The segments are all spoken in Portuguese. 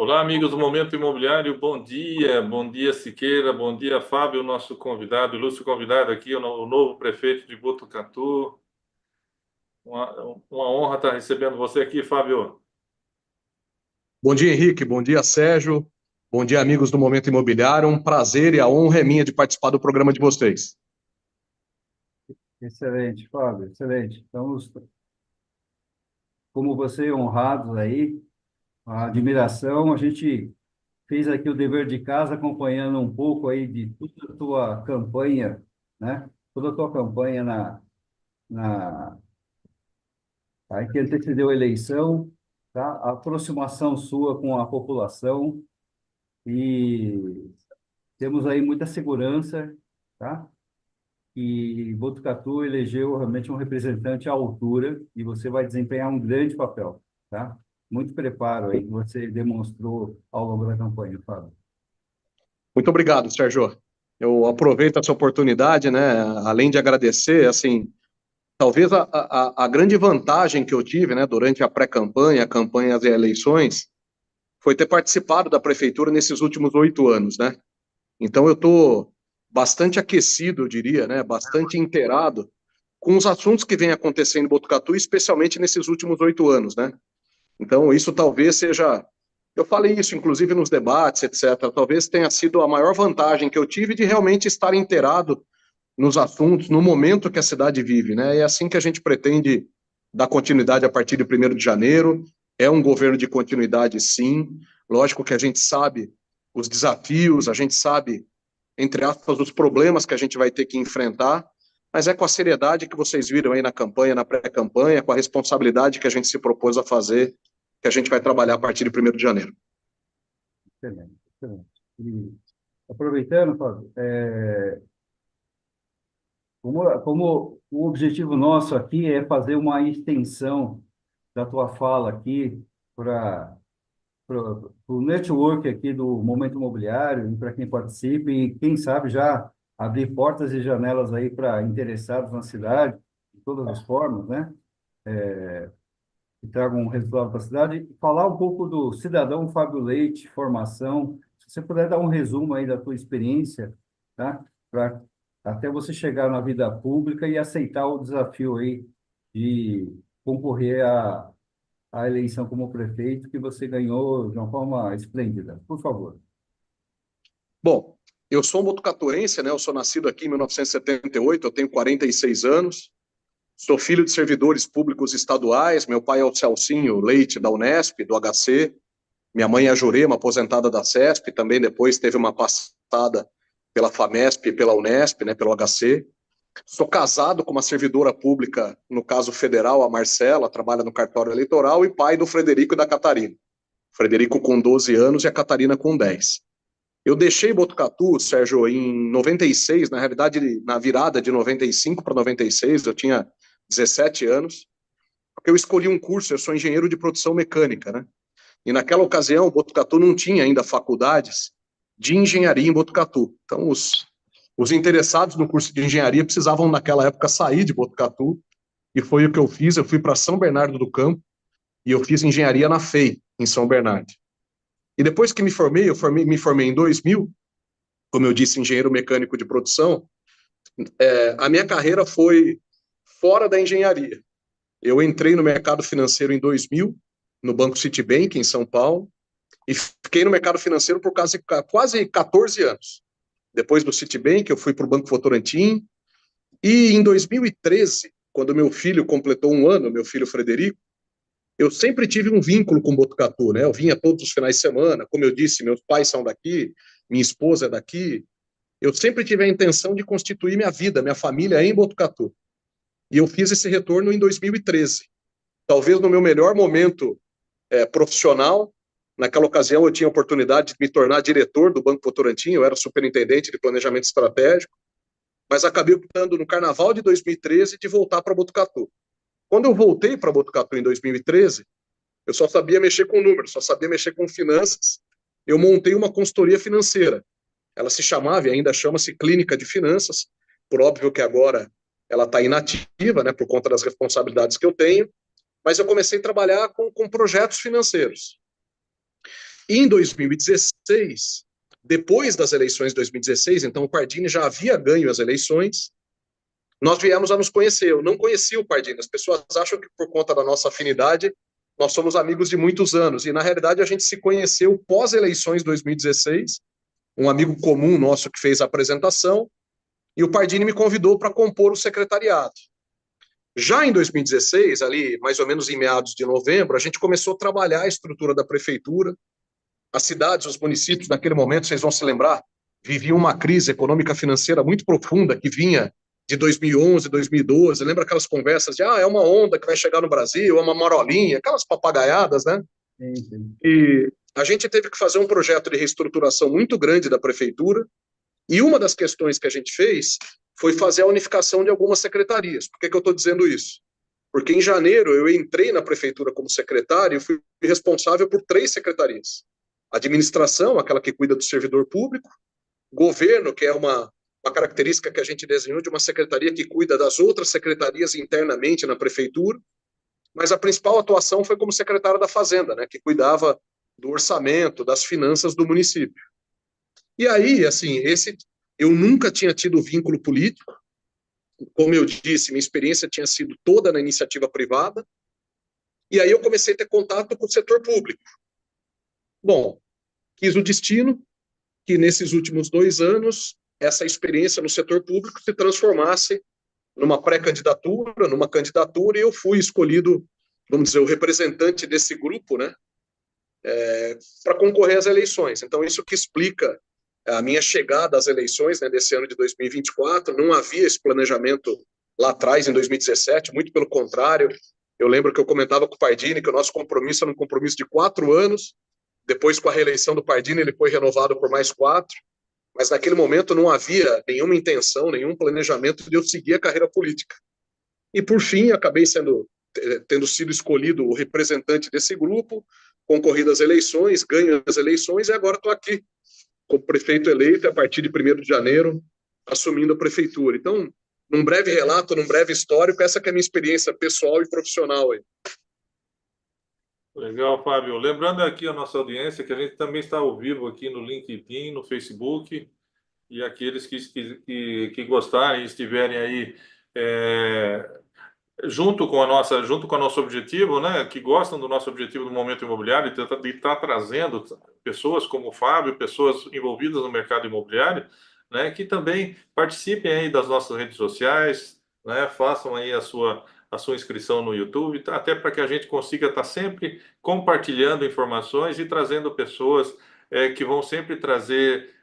Olá, amigos do Momento Imobiliário, bom dia Siqueira, bom dia Fábio, nosso convidado, ilustre convidado aqui, o novo prefeito de Botucatu. Uma honra estar recebendo você aqui, Fábio. Bom dia, Henrique. Bom dia, Sérgio. Bom dia, amigos do Momento Imobiliário. Um prazer e a honra é minha de participar do programa de vocês. Excelente, Fábio, excelente. Estamos, como você, honrados aí, a admiração. A gente fez aqui o dever de casa, acompanhando um pouco aí de toda a tua campanha, né? Toda a tua campanha na, aí que antecedeu a eleição, tá? A aproximação sua com a população e temos aí muita segurança, tá? E Botucatu elegeu realmente um representante à altura e você vai desempenhar um grande papel, tá? Muito preparo aí que você demonstrou ao longo da campanha, Fábio. Muito obrigado, Sérgio. Eu aproveito essa oportunidade, né? Além de agradecer, assim, talvez a grande vantagem que eu tive, né, durante a pré-campanha, campanhas e eleições, foi ter participado da prefeitura nesses últimos 8 anos, né? Então eu estou bastante aquecido, eu diria, né? Bastante inteirado com os assuntos que vêm acontecendo em Botucatu, especialmente nesses últimos 8 anos, né? Então, isso talvez seja. Eu falei isso, inclusive, nos debates, etc. Talvez tenha sido a maior vantagem que eu tive de realmente estar inteirado nos assuntos, no momento que a cidade vive, né? É assim que a gente pretende dar continuidade a partir de 1º de janeiro. É um governo de continuidade, sim. Lógico que a gente sabe os desafios, a gente sabe, entre aspas, os problemas que a gente vai ter que enfrentar, mas é com a seriedade que vocês viram aí na campanha, na pré-campanha, com a responsabilidade que a gente se propôs a fazer, que a gente vai trabalhar a partir de 1º de janeiro. Excelente, excelente. E aproveitando, Fábio, como o objetivo nosso aqui é fazer uma extensão da tua fala aqui para o network aqui do Momento Imobiliário, para quem participe e, quem sabe, já abrir portas e janelas aí para interessados na cidade, de todas as formas, né? Que tragam um resultado para a cidade. Falar um pouco do cidadão Fábio Leite, formação. Se você puder dar um resumo aí da tua experiência, tá? Para até você chegar na vida pública e aceitar o desafio aí de concorrer à eleição como prefeito, que você ganhou de uma forma esplêndida. Por favor. Bom, eu sou um botucatuense, né? Eu sou nascido aqui em 1978, eu tenho 46 anos, sou filho de servidores públicos estaduais, meu pai é o Celcinho Leite, da Unesp, do HC, minha mãe é a Jurema, aposentada da CESP, também depois teve uma passada pela FAMESP e pela Unesp, né, pelo HC. Sou casado com uma servidora pública, no caso federal, a Marcela, trabalha no cartório eleitoral, e pai do Frederico e da Catarina. O Frederico com 12 anos e a Catarina com 10. Eu deixei Botucatu, Sérgio, em 96, na realidade, na virada de 95 para 96, eu tinha 17 anos, porque eu escolhi um curso, eu sou engenheiro de produção mecânica, né? E naquela ocasião, Botucatu não tinha ainda faculdades de engenharia em Botucatu. Então, os interessados no curso de engenharia precisavam, naquela época, sair de Botucatu, e foi o que eu fiz. Eu fui para São Bernardo do Campo e eu fiz engenharia na FEI, em São Bernardo. E depois que me formei em 2000, como eu disse, engenheiro mecânico de produção. A minha carreira foi fora da engenharia. Eu entrei no mercado financeiro em 2000, no Banco Citibank, em São Paulo, e fiquei no mercado financeiro por quase 14 anos. Depois do Citibank, eu fui para o Banco Votorantim, e em 2013, quando meu filho completou 1 ano, meu filho Frederico, eu sempre tive um vínculo com Botucatu, né? Eu vinha todos os finais de semana, como eu disse, meus pais são daqui, minha esposa é daqui. Eu sempre tive a intenção de constituir minha vida, minha família em Botucatu. E eu fiz esse retorno em 2013. Talvez no meu melhor momento profissional. Naquela ocasião eu tinha a oportunidade de me tornar diretor do Banco Votorantim, eu era superintendente de planejamento estratégico, mas acabei optando no carnaval de 2013 de voltar para Botucatu. Quando eu voltei para Botucatu em 2013, eu só sabia mexer com números, só sabia mexer com finanças. Eu montei uma consultoria financeira. Ela se chamava e ainda chama-se Clínica de Finanças. Por óbvio que agora ela está inativa, né, por conta das responsabilidades que eu tenho, mas eu comecei a trabalhar com projetos financeiros. E em 2016, depois das eleições de 2016, então o Pardini já havia ganho as eleições, nós viemos a nos conhecer. Eu não conhecia o Pardini. As pessoas acham que por conta da nossa afinidade, nós somos amigos de muitos anos. E, na realidade, a gente se conheceu pós-eleições de 2016, um amigo comum nosso que fez a apresentação, e o Pardini me convidou para compor o secretariado. Já em 2016, ali mais ou menos em meados de novembro, a gente começou a trabalhar a estrutura da prefeitura. As cidades, os municípios, naquele momento, vocês vão se lembrar, viviam uma crise econômica financeira muito profunda que vinha de 2011, 2012. Lembra aquelas conversas de é uma onda que vai chegar no Brasil, é uma marolinha, aquelas papagaiadas, né? Sim. E a gente teve que fazer um projeto de reestruturação muito grande da prefeitura, e uma das questões que a gente fez foi fazer a unificação de algumas secretarias. Por que eu estou dizendo isso? Porque em janeiro eu entrei na prefeitura como secretário e fui responsável por 3 secretarias. Administração, aquela que cuida do servidor público; governo, que é uma característica que a gente desenhou de uma secretaria que cuida das outras secretarias internamente na prefeitura, mas a principal atuação foi como secretário da Fazenda, né, que cuidava do orçamento, das finanças do município. E aí, assim, eu nunca tinha tido vínculo político. Como eu disse, minha experiência tinha sido toda na iniciativa privada, e aí eu comecei a ter contato com o setor público. Bom, quis o destino que nesses últimos 2 anos essa experiência no setor público se transformasse numa pré-candidatura, numa candidatura, e eu fui escolhido, vamos dizer, o representante desse grupo, né, para concorrer às eleições. Então, isso que explica a minha chegada às eleições, né, desse ano de 2024. Não havia esse planejamento lá atrás, em 2017, muito pelo contrário. Eu lembro que eu comentava com o Pardini que o nosso compromisso era um compromisso de 4 anos, depois, com a reeleição do Pardini, ele foi renovado por mais 4, mas naquele momento não havia nenhuma intenção, nenhum planejamento de eu seguir a carreira política. E, por fim, acabei tendo sido escolhido o representante desse grupo, concorrido às eleições, ganho as eleições, e agora estou aqui, como prefeito eleito, a partir de 1º de janeiro, assumindo a prefeitura. Então, num breve relato, num breve histórico, essa que é a minha experiência pessoal e profissional aí. Legal, Fábio. Lembrando aqui a nossa audiência que a gente também está ao vivo aqui no LinkedIn, no Facebook, e aqueles que gostarem e estiverem aí junto com o nosso objetivo, né, que gostam do nosso objetivo do Momento Imobiliário, de estar trazendo pessoas como o Fábio, pessoas envolvidas no mercado imobiliário, né, que também participem aí das nossas redes sociais, né, façam aí a sua inscrição no YouTube, até para que a gente consiga estar sempre compartilhando informações e trazendo pessoas que vão sempre trazer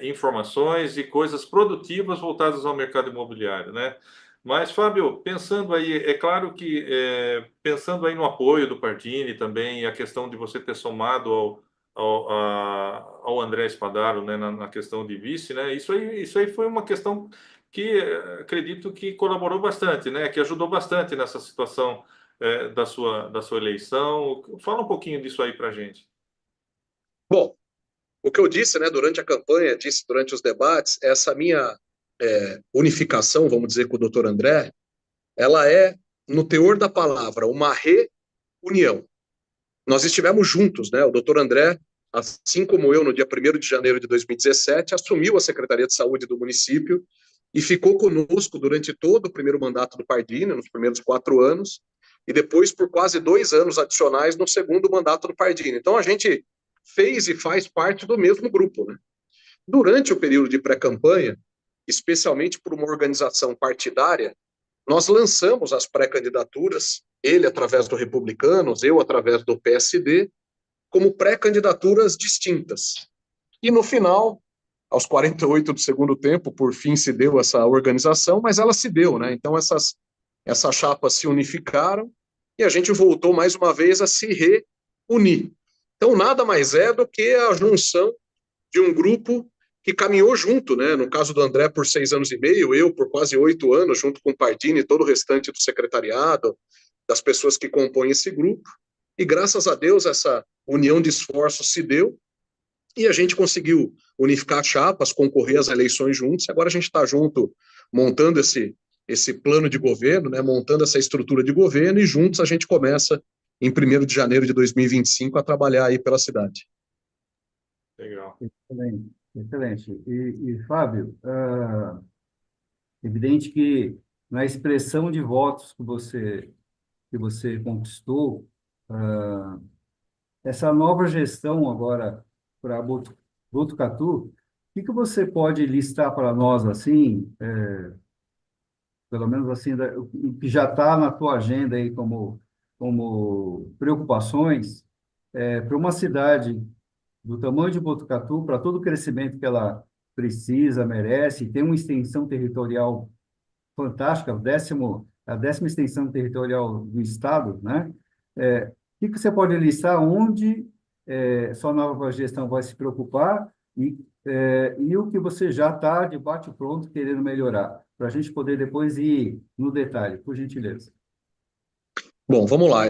informações e coisas produtivas voltadas ao mercado imobiliário, né? Mas, Fábio, pensando aí, é claro que pensando aí no apoio do Pardini também, e a questão de você ter somado ao André Spadaro, né, na questão de vice, né? Isso aí foi uma questão que acredito que colaborou bastante, né? Que ajudou bastante nessa situação da sua eleição. Fala um pouquinho disso aí para a gente. Bom, o que eu disse, né, durante a campanha, disse durante os debates, essa minha unificação, vamos dizer, com o doutor André, ela é, no teor da palavra, uma reunião. Nós estivemos juntos, né? O doutor André, assim como eu, no dia 1º de janeiro de 2017, assumiu a Secretaria de Saúde do município e ficou conosco durante todo o primeiro mandato do Pardini, nos primeiros 4 anos, e depois por quase 2 anos adicionais no segundo mandato do Pardini. Então, a gente fez e faz parte do mesmo grupo, né? Durante o período de pré-campanha, especialmente por uma organização partidária, nós lançamos as pré-candidaturas, ele através do Republicanos, eu através do PSD, como pré-candidaturas distintas. E no final, aos 48 do segundo tempo, por fim se deu essa organização, mas ela se deu, né? Então essas chapas se unificaram e a gente voltou mais uma vez a se reunir. Então nada mais é do que a junção de um grupo que caminhou junto, né? No caso do André, por 6 anos e meio, eu por quase 8 anos, junto com o Pardini e todo o restante do secretariado, das pessoas que compõem esse grupo. E graças a Deus essa união de esforços se deu e a gente conseguiu unificar chapas, concorrer às eleições juntos. E agora a gente está junto, montando esse plano de governo, né? Montando essa estrutura de governo, e juntos a gente começa, em 1º de janeiro de 2025, a trabalhar aí pela cidade. Legal. Excelente, excelente. Fábio, evidente que na expressão de votos que você conquistou, essa nova gestão agora para Botucatu, o que você pode listar para nós, assim, pelo menos assim, o que já está na tua agenda aí como preocupações, para uma cidade do tamanho de Botucatu, para todo o crescimento que ela precisa, merece, tem uma extensão territorial fantástica, a décima extensão territorial do estado, né? O que você pode listar onde sua nova gestão vai se preocupar e o que você já está de bate-pronto querendo melhorar, para a gente poder depois ir no detalhe, por gentileza. Bom, vamos lá.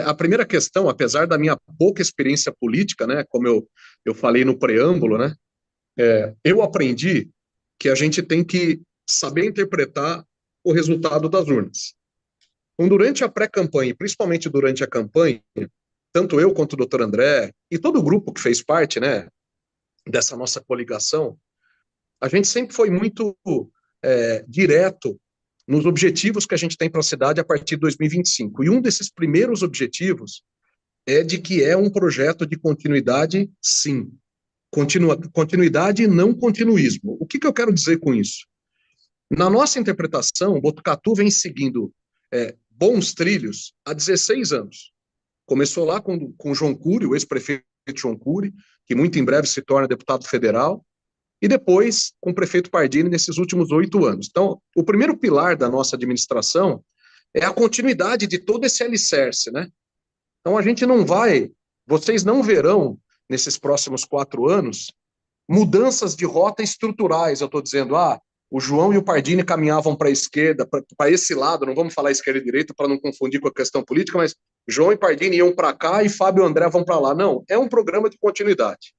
A primeira questão, apesar da minha pouca experiência política, né, como eu falei no preâmbulo, né, eu aprendi que a gente tem que saber interpretar o resultado das urnas. Então, durante a pré-campanha, principalmente durante a campanha, tanto eu quanto o doutor André e todo o grupo que fez parte, né, dessa nossa coligação, a gente sempre foi muito direto nos objetivos que a gente tem para a cidade a partir de 2025. E um desses primeiros objetivos é de que é um projeto de continuidade, sim. Continuidade e não continuismo. O que eu quero dizer com isso? Na nossa interpretação, Botucatu vem seguindo bons trilhos há 16 anos. Começou lá com João Cury, o ex-prefeito João Cury, que muito em breve se torna deputado federal, e depois com o prefeito Pardini nesses últimos 8 anos. Então, o primeiro pilar da nossa administração é a continuidade de todo esse alicerce, né? Então, a gente não vai, vocês não verão, nesses próximos 4 anos, mudanças de rota estruturais. Eu estou dizendo, o João e o Pardini caminhavam para a esquerda, para esse lado, não vamos falar esquerda e direita para não confundir com a questão política, mas João e Pardini iam para cá e Fábio e André vão para lá. Não, é um programa de continuidade.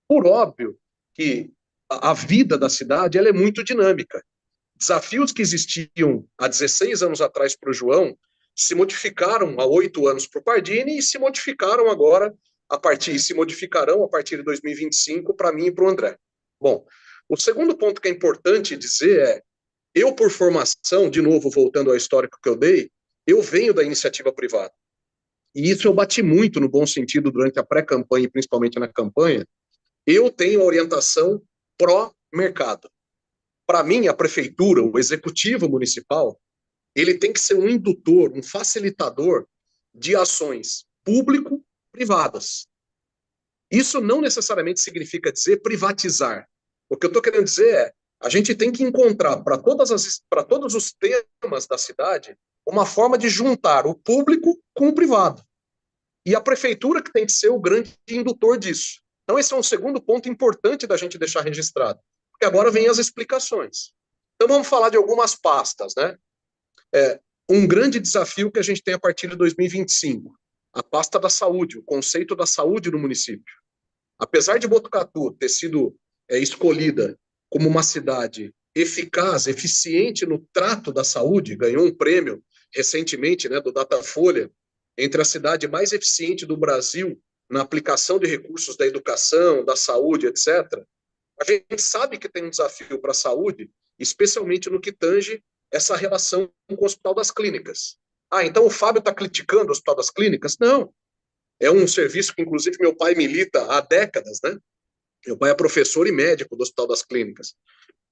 Por óbvio que a vida da cidade ela é muito dinâmica. Desafios que existiam há 16 anos atrás para o João se modificaram há 8 anos para o Pardini e se modificaram agora se modificarão a partir de 2025 para mim e para o André. Bom, o segundo ponto que é importante dizer é, eu por formação, de novo voltando ao histórico que eu dei, eu venho da iniciativa privada. E isso eu bati muito no bom sentido durante a pré-campanha e principalmente na campanha. Eu tenho orientação pró-mercado. Para mim, a prefeitura, o executivo municipal, ele tem que ser um indutor, um facilitador de ações público-privadas. Isso não necessariamente significa dizer privatizar. O que eu estou querendo dizer é, a gente tem que encontrar para todos os temas da cidade uma forma de juntar o público com o privado. E a prefeitura que tem que ser o grande indutor disso. Então esse é um segundo ponto importante da gente deixar registrado. Porque agora vem as explicações. Então vamos falar de algumas pastas, né? Um grande desafio que a gente tem a partir de 2025, a pasta da saúde, o conceito da saúde no município. Apesar de Botucatu ter sido escolhida como uma cidade eficaz, eficiente no trato da saúde, ganhou um prêmio recentemente, né, do Datafolha, entre a cidade mais eficiente do Brasil na aplicação de recursos da educação, da saúde, etc., a gente sabe que tem um desafio para a saúde, especialmente no que tange essa relação com o Hospital das Clínicas. Então o Fábio está criticando o Hospital das Clínicas? Não. É um serviço que, inclusive, meu pai milita há décadas, né? Meu pai é professor e médico do Hospital das Clínicas.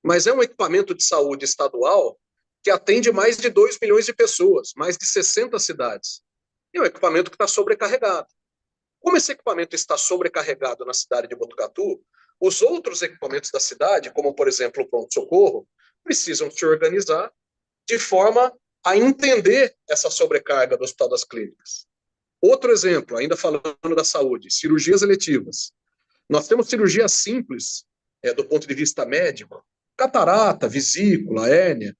Mas é um equipamento de saúde estadual que atende mais de 2 milhões de pessoas, mais de 60 cidades. E é um equipamento que está sobrecarregado. Como esse equipamento está sobrecarregado na cidade de Botucatu, os outros equipamentos da cidade, como, por exemplo, o pronto-socorro, precisam se organizar de forma a entender essa sobrecarga do Hospital das Clínicas. Outro exemplo, ainda falando da saúde, cirurgias eletivas. Nós temos cirurgias simples, do ponto de vista médico, catarata, vesícula, hérnia,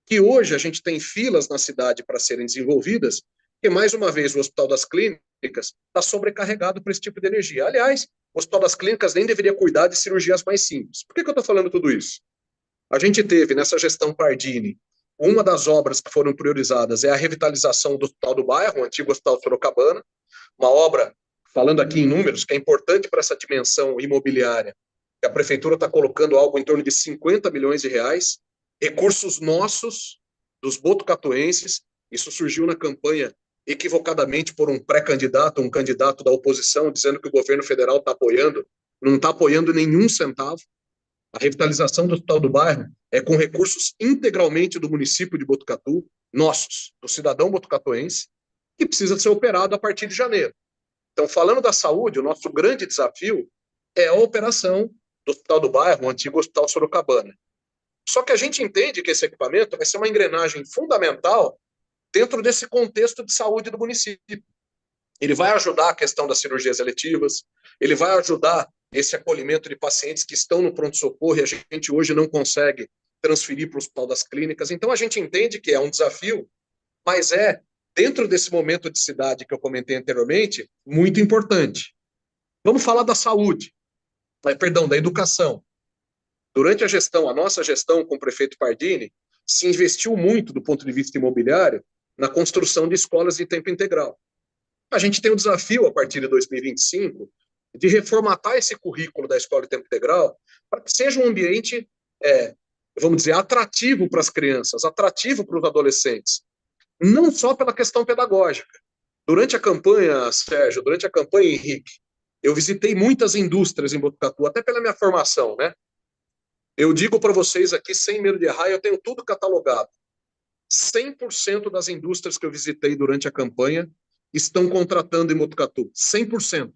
que hoje a gente tem filas na cidade para serem desenvolvidas, e mais uma vez o Hospital das Clínicas está sobrecarregado para esse tipo de energia. Aliás, o Hospital das Clínicas nem deveria cuidar de cirurgias mais simples. Por que eu estou falando tudo isso? A gente teve, nessa gestão Pardini, uma das obras que foram priorizadas é a revitalização do Hospital do Bairro, o antigo Hospital Sorocabana, uma obra falando aqui em números, que é importante para essa dimensão imobiliária, que a prefeitura está colocando algo em torno de 50 milhões de reais, recursos nossos, dos botucatuenses. Isso surgiu na campanha equivocadamente por um pré-candidato, um candidato da oposição, dizendo que o governo federal está apoiando, não está apoiando nenhum centavo. A revitalização do Hospital do Bairro é com recursos integralmente do município de Botucatu, nossos, do cidadão botucatuense, que precisa ser operado a partir de janeiro. Então, falando da saúde, o nosso grande desafio é a operação do Hospital do Bairro, o antigo Hospital Sorocabana. Só que a gente entende que esse equipamento vai ser uma engrenagem fundamental dentro desse contexto de saúde do município. Ele vai ajudar a questão das cirurgias eletivas, ele vai ajudar esse acolhimento de pacientes que estão no pronto-socorro e a gente hoje não consegue transferir para o Hospital das Clínicas. Então, a gente entende que é um desafio, mas dentro desse momento de cidade que eu comentei anteriormente, muito importante. Vamos falar da saúde, perdão, da educação. Durante a nossa gestão com o prefeito Pardini, se investiu muito, do ponto de vista imobiliário, na construção de escolas de tempo integral. A gente tem o desafio, a partir de 2025, de reformatar esse currículo da escola de tempo integral para que seja um ambiente, vamos dizer, atrativo para as crianças, atrativo para os adolescentes, não só pela questão pedagógica. Durante a campanha, Sérgio, durante a campanha, Henrique, eu visitei muitas indústrias em Botucatu, até pela minha formação, né? Eu digo para vocês aqui, sem medo de errar, eu tenho tudo catalogado. 100% das indústrias que eu visitei durante a campanha estão contratando em Botucatu. 100%.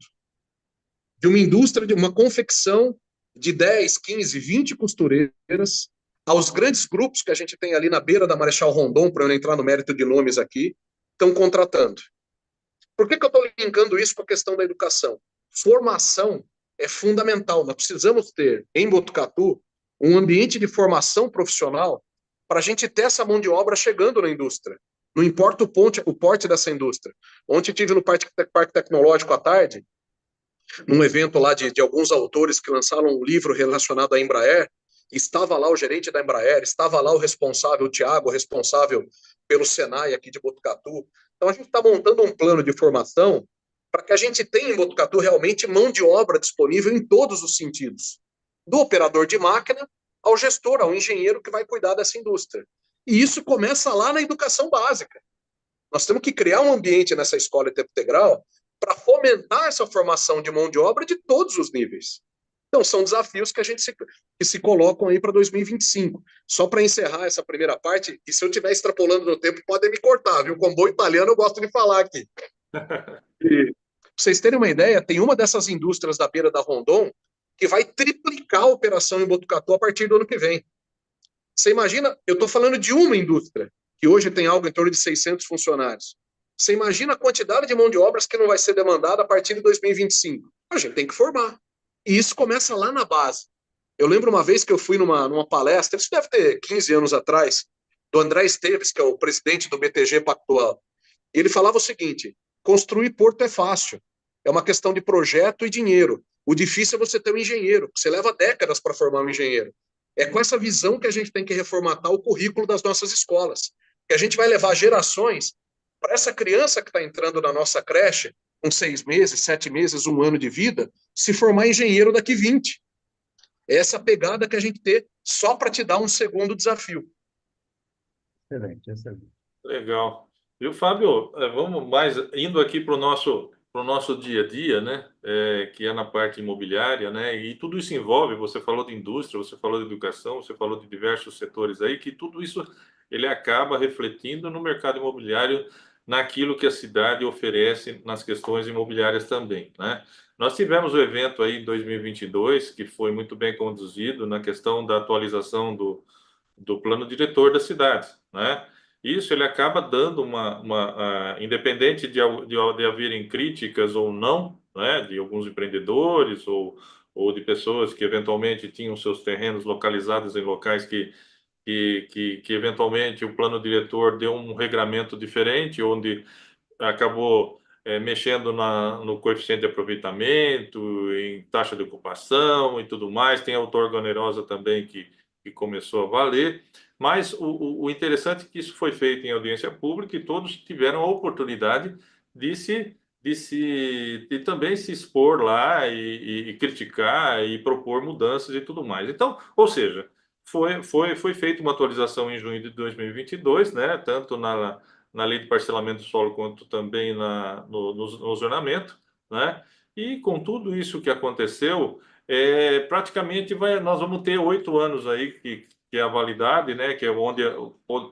De uma indústria, de uma confecção de 10, 15, 20 costureiras, aos grandes grupos que a gente tem ali na beira da Marechal Rondon, para eu não entrar no mérito de nomes aqui, estão contratando. Por que eu estou linkando isso com a questão da educação? Formação é fundamental. Nós precisamos ter, em Botucatu, um ambiente de formação profissional para a gente ter essa mão de obra chegando na indústria. Não importa o porte dessa indústria. Ontem estive no Parque Tecnológico à tarde, num evento lá de alguns autores que lançaram um livro relacionado à Embraer. Estava lá o gerente da Embraer, estava lá o responsável, o Thiago, responsável pelo Senai aqui de Botucatu. Então, a gente está montando um plano de formação para que a gente tenha em Botucatu realmente mão de obra disponível em todos os sentidos. Do operador de máquina ao gestor, ao engenheiro que vai cuidar dessa indústria. E isso começa lá na educação básica. Nós temos que criar um ambiente nessa escola de tempo integral para fomentar essa formação de mão de obra de todos os níveis. Então, são desafios que se colocam aí para 2025. Só para encerrar essa primeira parte, e se eu estiver extrapolando no tempo, podem me cortar, viu? Como bom italiano, eu gosto de falar aqui. E, pra vocês terem uma ideia, tem uma dessas indústrias da beira da Rondon que vai triplicar a operação em Botucatu a partir do ano que vem. Você imagina, eu estou falando de uma indústria, que hoje tem algo em torno de 600 funcionários. Você imagina a quantidade de mão de obras que não vai ser demandada a partir de 2025. A gente tem que formar. E isso começa lá na base. Eu lembro uma vez que eu fui numa palestra, isso deve ter 15 anos atrás, do André Esteves, que é o presidente do BTG Pactual. E ele falava o seguinte: construir porto é fácil, é uma questão de projeto e dinheiro. O difícil é você ter um engenheiro, você leva décadas para formar um engenheiro. É com essa visão que a gente tem que reformatar o currículo das nossas escolas, que a gente vai levar gerações para essa criança que está entrando na nossa creche, com 6 meses, 7 meses, 1 ano de vida, se formar engenheiro daqui 20. É essa pegada que a gente tem, só para te dar um segundo desafio. Excelente, excelente. Legal. Viu, Fábio? Vamos mais indo aqui para o nosso dia a dia, né? Que é na parte imobiliária, né? E tudo isso envolve, você falou de indústria, você falou de educação, você falou de diversos setores aí, que tudo isso ele acaba refletindo no mercado imobiliário, naquilo que a cidade oferece nas questões imobiliárias também, né? Nós tivemos o evento aí em 2022, que foi muito bem conduzido na questão da atualização do plano diretor da cidade, né? Isso ele acaba dando independente de haverem críticas ou não, né, de alguns empreendedores ou de pessoas que eventualmente tinham seus terrenos localizados em locais que eventualmente o plano diretor deu um regramento diferente, onde acabou mexendo no coeficiente de aproveitamento, em taxa de ocupação e tudo mais. Tem a outorga onerosa também que começou a valer. Mas o interessante é que isso foi feito em audiência pública e todos tiveram a oportunidade de de também se expor lá e criticar e propor mudanças e tudo mais. Então, ou seja, foi feita uma atualização em junho de 2022, né, tanto na lei de parcelamento do solo quanto também no zonamento, né, e com tudo isso que aconteceu, praticamente nós vamos ter 8 anos aí, que é a validade, né, que é onde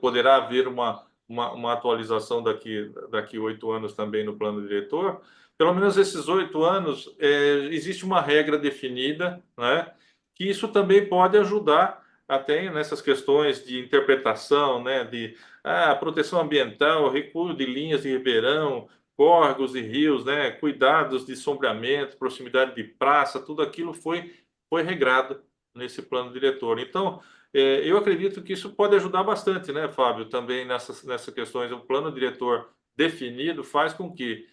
poderá haver uma atualização daqui 8 anos também no plano diretor. Pelo menos esses 8 anos, existe uma regra definida, né, que isso também pode ajudar até nessas questões de interpretação, né, de proteção ambiental, recuo de linhas de ribeirão, córregos e rios, né, cuidados de sombreamento, proximidade de praça, tudo aquilo foi regrado nesse plano diretor. Então, eu acredito que isso pode ajudar bastante, né, Fábio, também nessas questões. O plano diretor definido faz com que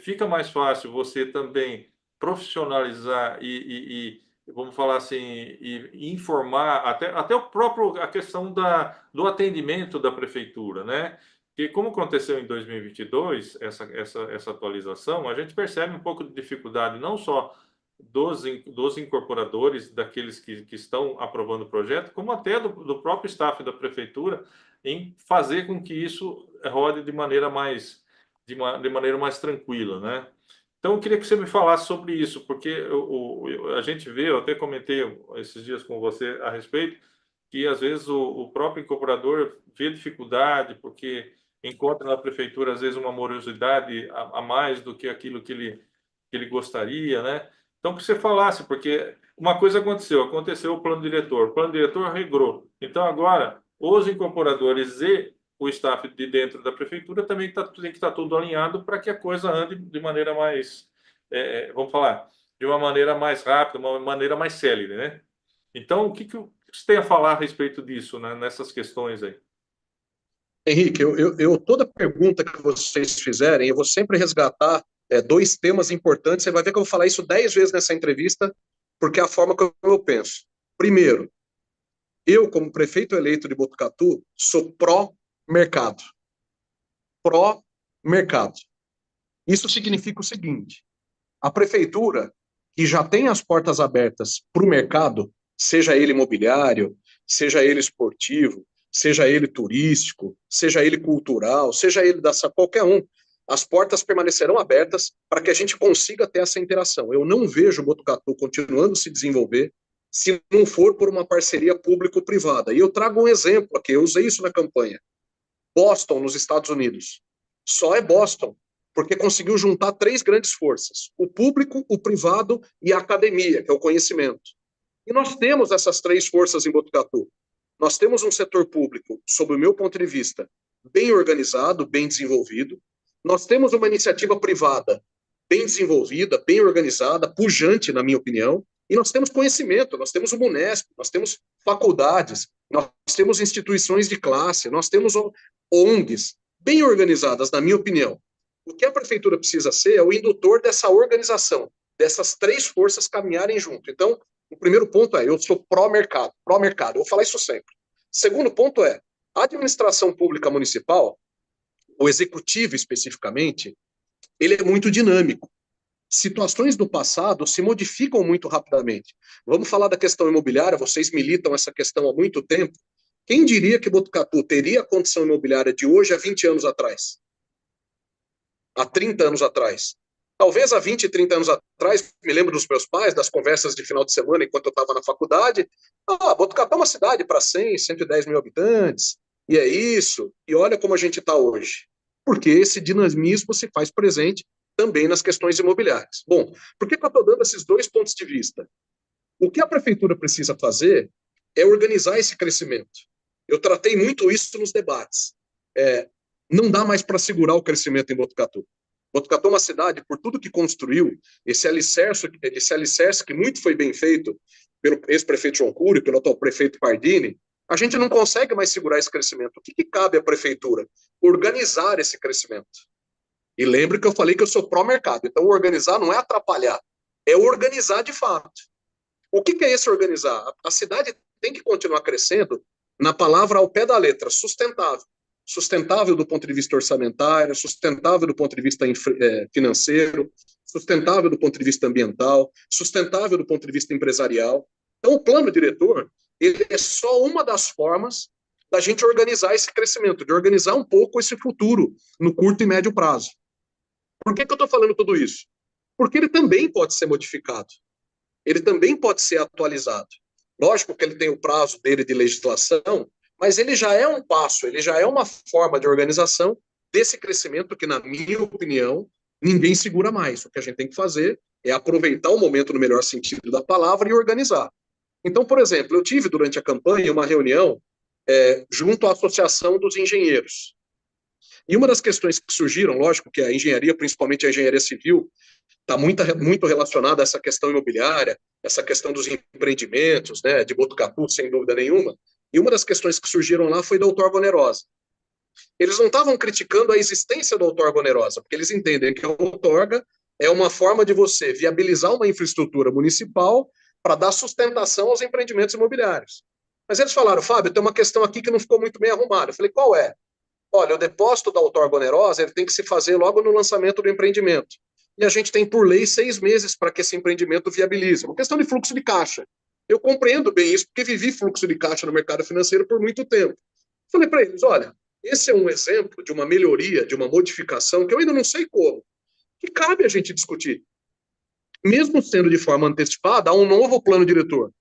fica mais fácil você também profissionalizar vamos falar assim, e informar até a questão do atendimento da prefeitura, né? Que como aconteceu em 2022, essa atualização, a gente percebe um pouco de dificuldade, não só dos incorporadores, daqueles que estão aprovando o projeto, como até do próprio staff da prefeitura, em fazer com que isso rode de maneira mais tranquila, né? Então, eu queria que você me falasse sobre isso, porque a gente vê, eu até comentei esses dias com você a respeito, que às vezes o próprio incorporador vê dificuldade, porque encontra na prefeitura, às vezes, uma morosidade a mais do que aquilo que ele gostaria, né? Então, que você falasse, porque uma coisa aconteceu o plano diretor regrou. Então, agora, os incorporadores e o staff de dentro da prefeitura também tem que estar tudo alinhado para que a coisa ande de maneira mais, vamos falar, de uma maneira mais rápida, uma maneira mais célere, né? Então, o que você tem a falar a respeito disso, né, nessas questões aí? Henrique, toda pergunta que vocês fizerem, eu vou sempre resgatar dois temas importantes. Você vai ver que eu vou falar isso 10 vezes nessa entrevista, porque é a forma que eu penso. Primeiro, eu, como prefeito eleito de Botucatu, sou pró-mercado. Pró-mercado. Isso significa o seguinte: a prefeitura, que já tem as portas abertas para o mercado, seja ele imobiliário, seja ele esportivo, seja ele turístico, seja ele cultural, seja ele qualquer um, as portas permanecerão abertas para que a gente consiga ter essa interação. Eu não vejo o Botucatu continuando a se desenvolver se não for por uma parceria público-privada. E eu trago um exemplo aqui, eu usei isso na campanha. Boston, nos Estados Unidos. Só é Boston, porque conseguiu juntar 3 grandes forças: o público, o privado e a academia, que é o conhecimento. E nós temos essas 3 forças em Botucatu. Nós temos um setor público, sob o meu ponto de vista, bem organizado, bem desenvolvido. Nós temos uma iniciativa privada bem desenvolvida, bem organizada, pujante, na minha opinião. E nós temos conhecimento, nós temos o Unesp, nós temos faculdades, nós temos instituições de classe, nós temos ONGs bem organizadas, na minha opinião. O que a prefeitura precisa ser é o indutor dessa organização, dessas 3 forças caminharem junto. Então, o primeiro ponto eu sou pró-mercado, eu vou falar isso sempre. Segundo ponto a administração pública municipal, o executivo especificamente, ele é muito dinâmico. Situações do passado se modificam muito rapidamente. Vamos falar da questão imobiliária, vocês militam essa questão há muito tempo. Quem diria que Botucatu teria a condição imobiliária de hoje há 20 anos atrás? Há 30 anos atrás? Talvez há 20, 30 anos atrás, me lembro dos meus pais, das conversas de final de semana enquanto eu estava na faculdade. Botucatu é uma cidade para 100, 110 mil habitantes, e é isso. E olha como a gente está hoje. Porque esse dinamismo se faz presente também nas questões imobiliárias. Bom, por que eu estou dando esses 2 pontos de vista? O que a prefeitura precisa fazer é organizar esse crescimento. Eu tratei muito isso nos debates. Não dá mais para segurar o crescimento em Botucatu. Botucatu é uma cidade, por tudo que construiu, esse alicerce que muito foi bem feito pelo ex-prefeito João Cury, pelo atual prefeito Pardini, a gente não consegue mais segurar esse crescimento. O que cabe à prefeitura? Organizar esse crescimento. E lembre que eu falei que eu sou pró-mercado. Então, organizar não é atrapalhar, é organizar de fato. O que é esse organizar? A cidade tem que continuar crescendo, na palavra ao pé da letra, sustentável. sustentável do ponto de vista orçamentário, sustentável do ponto de vista financeiro, sustentável do ponto de vista ambiental, sustentável do ponto de vista empresarial. Então, o plano diretor, ele é só uma das formas da gente organizar esse crescimento, de organizar um pouco esse futuro no curto e médio prazo. Por que eu estou falando tudo isso? Porque ele também pode ser modificado, ele também pode ser atualizado. Lógico que ele tem o prazo dele de legislação, mas ele já é um passo, ele já é uma forma de organização desse crescimento que, na minha opinião, ninguém segura mais. O que a gente tem que fazer é aproveitar o momento no melhor sentido da palavra e organizar. Então, por exemplo, eu tive durante a campanha uma reunião junto à Associação dos Engenheiros. E uma das questões que surgiram, lógico que a engenharia, principalmente a engenharia civil, está muito relacionada a essa questão imobiliária, essa questão dos empreendimentos, né, de Botucatu, sem dúvida nenhuma. E uma das questões que surgiram lá foi da outorga onerosa. Eles não estavam criticando a existência da outorga onerosa, porque eles entendem que a outorga é uma forma de você viabilizar uma infraestrutura municipal para dar sustentação aos empreendimentos imobiliários. Mas eles falaram, Fábio, tem uma questão aqui que não ficou muito bem arrumada. Eu falei, qual é? Olha, o depósito da outorga onerosa ele tem que se fazer logo no lançamento do empreendimento. E a gente tem, por lei, 6 meses para que esse empreendimento viabilize. Uma questão de fluxo de caixa. Eu compreendo bem isso, porque vivi fluxo de caixa no mercado financeiro por muito tempo. Falei para eles, olha, esse é um exemplo de uma melhoria, de uma modificação, que eu ainda não sei como, que cabe a gente discutir. Mesmo sendo de forma antecipada, há um novo plano diretor.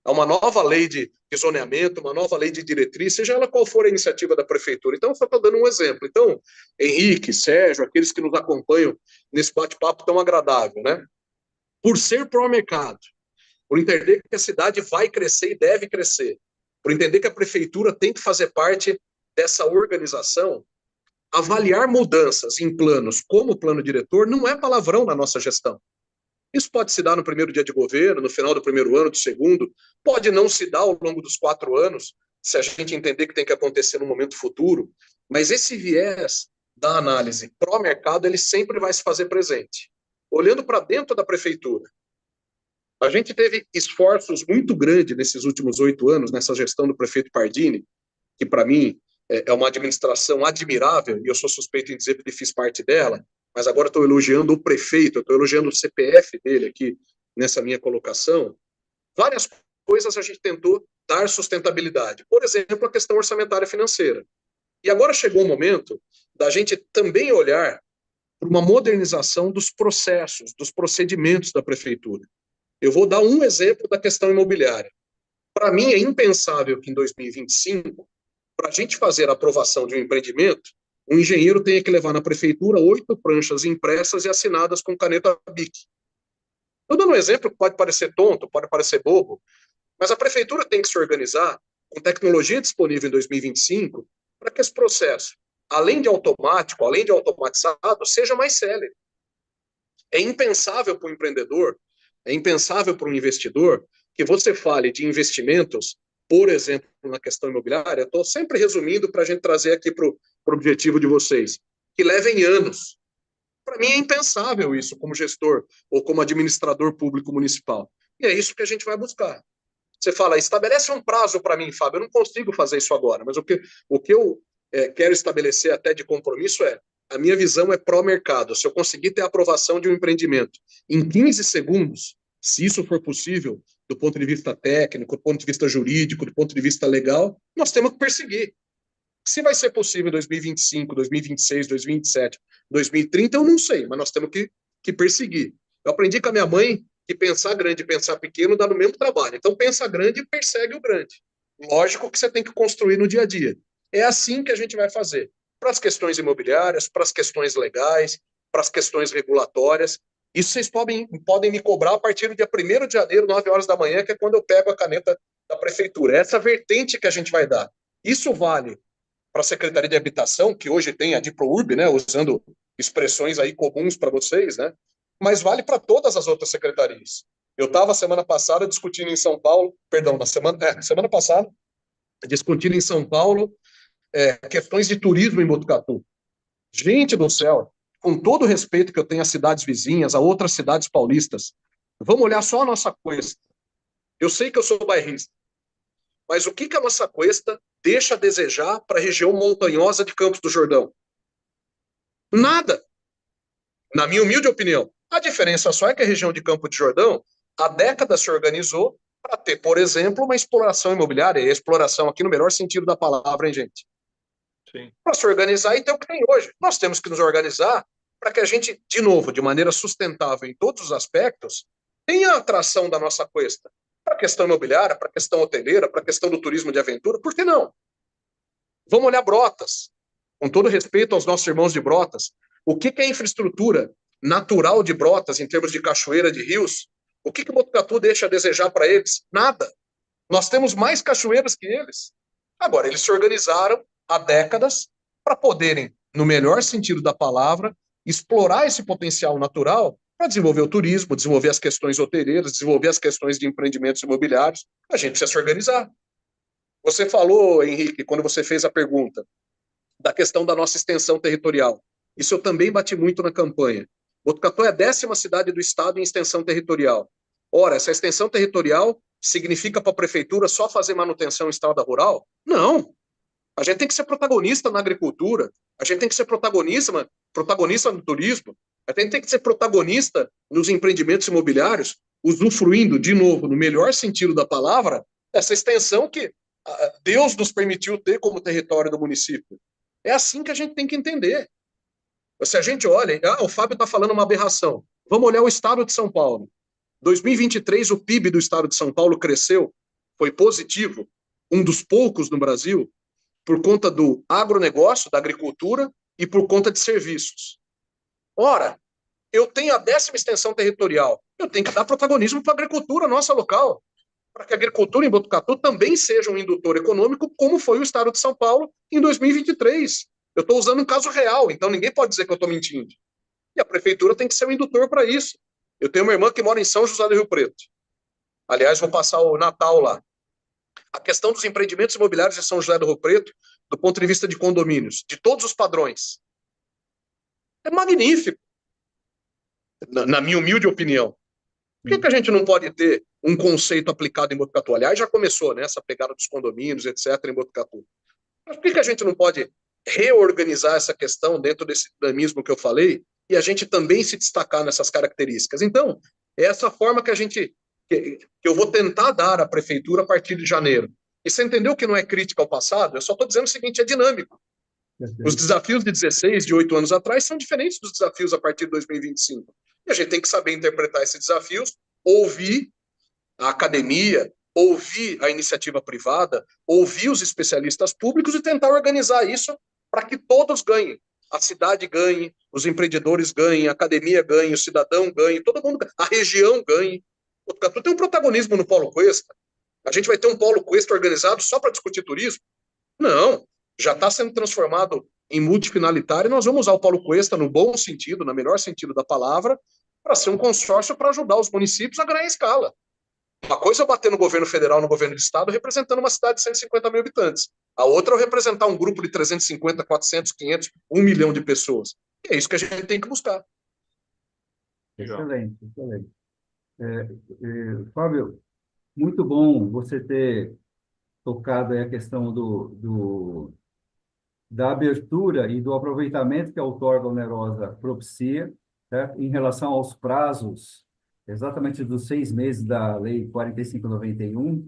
Há uma nova lei de zoneamento, uma nova lei de diretriz, seja ela qual for a iniciativa da prefeitura. Então, só estou dando um exemplo. Então, Henrique, Sérgio, aqueles que nos acompanham nesse bate-papo tão agradável, né? Por ser pró-mercado, por entender que a cidade vai crescer e deve crescer, por entender que a prefeitura tem que fazer parte dessa organização, avaliar mudanças em planos como plano diretor não é palavrão na nossa gestão. Isso pode se dar no primeiro dia de governo, no final do primeiro ano, do segundo, pode não se dar ao longo dos 4 anos, se a gente entender que tem que acontecer no momento futuro, mas esse viés da análise pró-mercado, ele sempre vai se fazer presente. Olhando para dentro da prefeitura, a gente teve esforços muito grandes nesses últimos 8 anos, nessa gestão do prefeito Pardini, que para mim é uma administração admirável, e eu sou suspeito em dizer porque fiz parte dela, mas agora estou elogiando o prefeito, estou elogiando o CPF dele aqui nessa minha colocação. Várias coisas a gente tentou dar sustentabilidade. Por exemplo, a questão orçamentária financeira. E agora chegou o momento da gente também olhar para uma modernização dos processos, dos procedimentos da prefeitura. Eu vou dar um exemplo da questão imobiliária. Para mim, é impensável que em 2025, para a gente fazer a aprovação de um empreendimento, o engenheiro tenha que levar na prefeitura 8 pranchas impressas e assinadas com caneta BIC. Estou dando um exemplo que pode parecer tonto, pode parecer bobo, mas a prefeitura tem que se organizar com tecnologia disponível em 2025 para que esse processo, além de automático, além de automatizado, seja mais célere. É impensável para o empreendedor, é impensável para o investidor que você fale de investimentos, por exemplo, na questão imobiliária. Estou sempre resumindo para a gente trazer aqui para o objetivo de vocês, que levem anos. Para mim é impensável isso como gestor ou como administrador público municipal. E é isso que a gente vai buscar. Você fala, estabelece um prazo para mim, Fábio, eu não consigo fazer isso agora, mas o que eu quero estabelecer até de compromisso a minha visão é pró-mercado. Se eu conseguir ter a aprovação de um empreendimento em 15 segundos, se isso for possível, do ponto de vista técnico, do ponto de vista jurídico, do ponto de vista legal, nós temos que perseguir. Se vai ser possível em 2025, 2026, 2027, 2030, eu não sei, mas nós temos que perseguir. Eu aprendi com a minha mãe que pensar grande e pensar pequeno dá no mesmo trabalho. Então, pensa grande e persegue o grande. Lógico que você tem que construir no dia a dia. É assim que a gente vai fazer. Para as questões imobiliárias, para as questões legais, para as questões regulatórias. Isso vocês podem me cobrar a partir do dia 1º de janeiro, 9 horas da manhã, que é quando eu pego a caneta da prefeitura. Essa vertente que a gente vai dar. Isso vale para a Secretaria de Habitação, que hoje tem a DiproUrb, né, usando expressões aí comuns para vocês, né, mas vale para todas as outras secretarias. Eu estava semana passada discutindo em São Paulo, semana passada, discutindo em São Paulo questões de turismo em Botucatu. Gente do céu, com todo o respeito que eu tenho às cidades vizinhas, a outras cidades paulistas, vamos olhar só a nossa coisa. Eu sei que eu sou bairrista, Mas o que a nossa Cuesta deixa a desejar para a região montanhosa de Campos do Jordão? Nada, na minha humilde opinião. A diferença só é que a região de Campos do Jordão, há décadas se organizou para ter, por exemplo, uma exploração imobiliária, e a exploração aqui no melhor sentido da palavra, hein, gente? Para se organizar e ter o que tem hoje. Nós temos que nos organizar para que a gente, de novo, de maneira sustentável em todos os aspectos, tenha a atração da nossa Cuesta. Para a questão imobiliária, para a questão hoteleira, para a questão do turismo de aventura, por que não? Vamos olhar Brotas. Com todo respeito aos nossos irmãos de Brotas, o que é a infraestrutura natural de Brotas em termos de cachoeira, de rios? O que Botucatu deixa a desejar para eles? Nada. Nós temos mais cachoeiras que eles. Agora, eles se organizaram há décadas para poderem, no melhor sentido da palavra, explorar esse potencial natural para desenvolver o turismo, desenvolver as questões hoteleiras, desenvolver as questões de empreendimentos imobiliários. A gente precisa se organizar. Você falou, Henrique, quando você fez a pergunta, da questão da nossa extensão territorial. Isso eu também bati muito na campanha. Botucatu é a 10ª cidade do estado em extensão territorial. Ora, essa extensão territorial significa para a prefeitura só fazer manutenção em estrada rural? Não. A gente tem que ser protagonista na agricultura, a gente tem que ser protagonista no turismo, a gente tem que ser protagonista nos empreendimentos imobiliários, usufruindo, de novo, no melhor sentido da palavra, essa extensão que Deus nos permitiu ter como território do município. É assim que a gente tem que entender. Se a gente olha, o Fábio está falando uma aberração. Vamos olhar o estado de São Paulo. 2023, o PIB do estado de São Paulo cresceu, foi positivo, um dos poucos no Brasil, por conta do agronegócio, da agricultura e por conta de serviços. Ora, eu tenho a 10ª extensão territorial, eu tenho que dar protagonismo para a agricultura nossa local, para que a agricultura em Botucatu também seja um indutor econômico, como foi o estado de São Paulo em 2023. Eu estou usando um caso real, então ninguém pode dizer que eu estou mentindo. E a prefeitura tem que ser um indutor para isso. Eu tenho uma irmã que mora em São José do Rio Preto. Aliás, vou passar o Natal lá. A questão dos empreendimentos imobiliários de São José do Rio Preto, do ponto de vista de condomínios, de todos os padrões, é magnífico, na minha humilde opinião. Por que a gente não pode ter um conceito aplicado em Botucatu? Aliás, já começou, né, essa pegada dos condomínios, etc., em Botucatu. Mas por que a gente não pode reorganizar essa questão dentro desse dinamismo que eu falei e a gente também se destacar nessas características? Então, é essa forma que eu vou tentar dar à prefeitura a partir de janeiro. E você entendeu que não é crítica ao passado? Eu só estou dizendo o seguinte, é dinâmico. Os desafios de 16, de 8 anos atrás são diferentes dos desafios a partir de 2025. E a gente tem que saber interpretar esses desafios, ouvir a academia, ouvir a iniciativa privada, ouvir os especialistas públicos e tentar organizar isso para que todos ganhem. A cidade ganhe, os empreendedores ganhem, a academia ganhe, o cidadão ganhe, todo mundo ganhe, a região ganhe. Botucatu tem um protagonismo no Polo Cuesta. A gente vai ter um Polo Cuesta organizado só para discutir turismo? Não. Já está sendo transformado em multifinalitário e nós vamos usar o Polo Cuesta no bom sentido, no melhor sentido da palavra, para ser um consórcio para ajudar os municípios a ganhar escala. Uma coisa é eu bater no governo federal, no governo de estado, representando uma cidade de 150 mil habitantes. A outra é eu representar um grupo de 350, 400, 500, 1 milhão de pessoas. E é isso que a gente tem que buscar. Excelente, excelente. Fábio, muito bom você ter tocado aí a questão da abertura e do aproveitamento que a outorga onerosa propicia, certo? Em relação aos prazos, exatamente dos 6 meses da Lei 4591,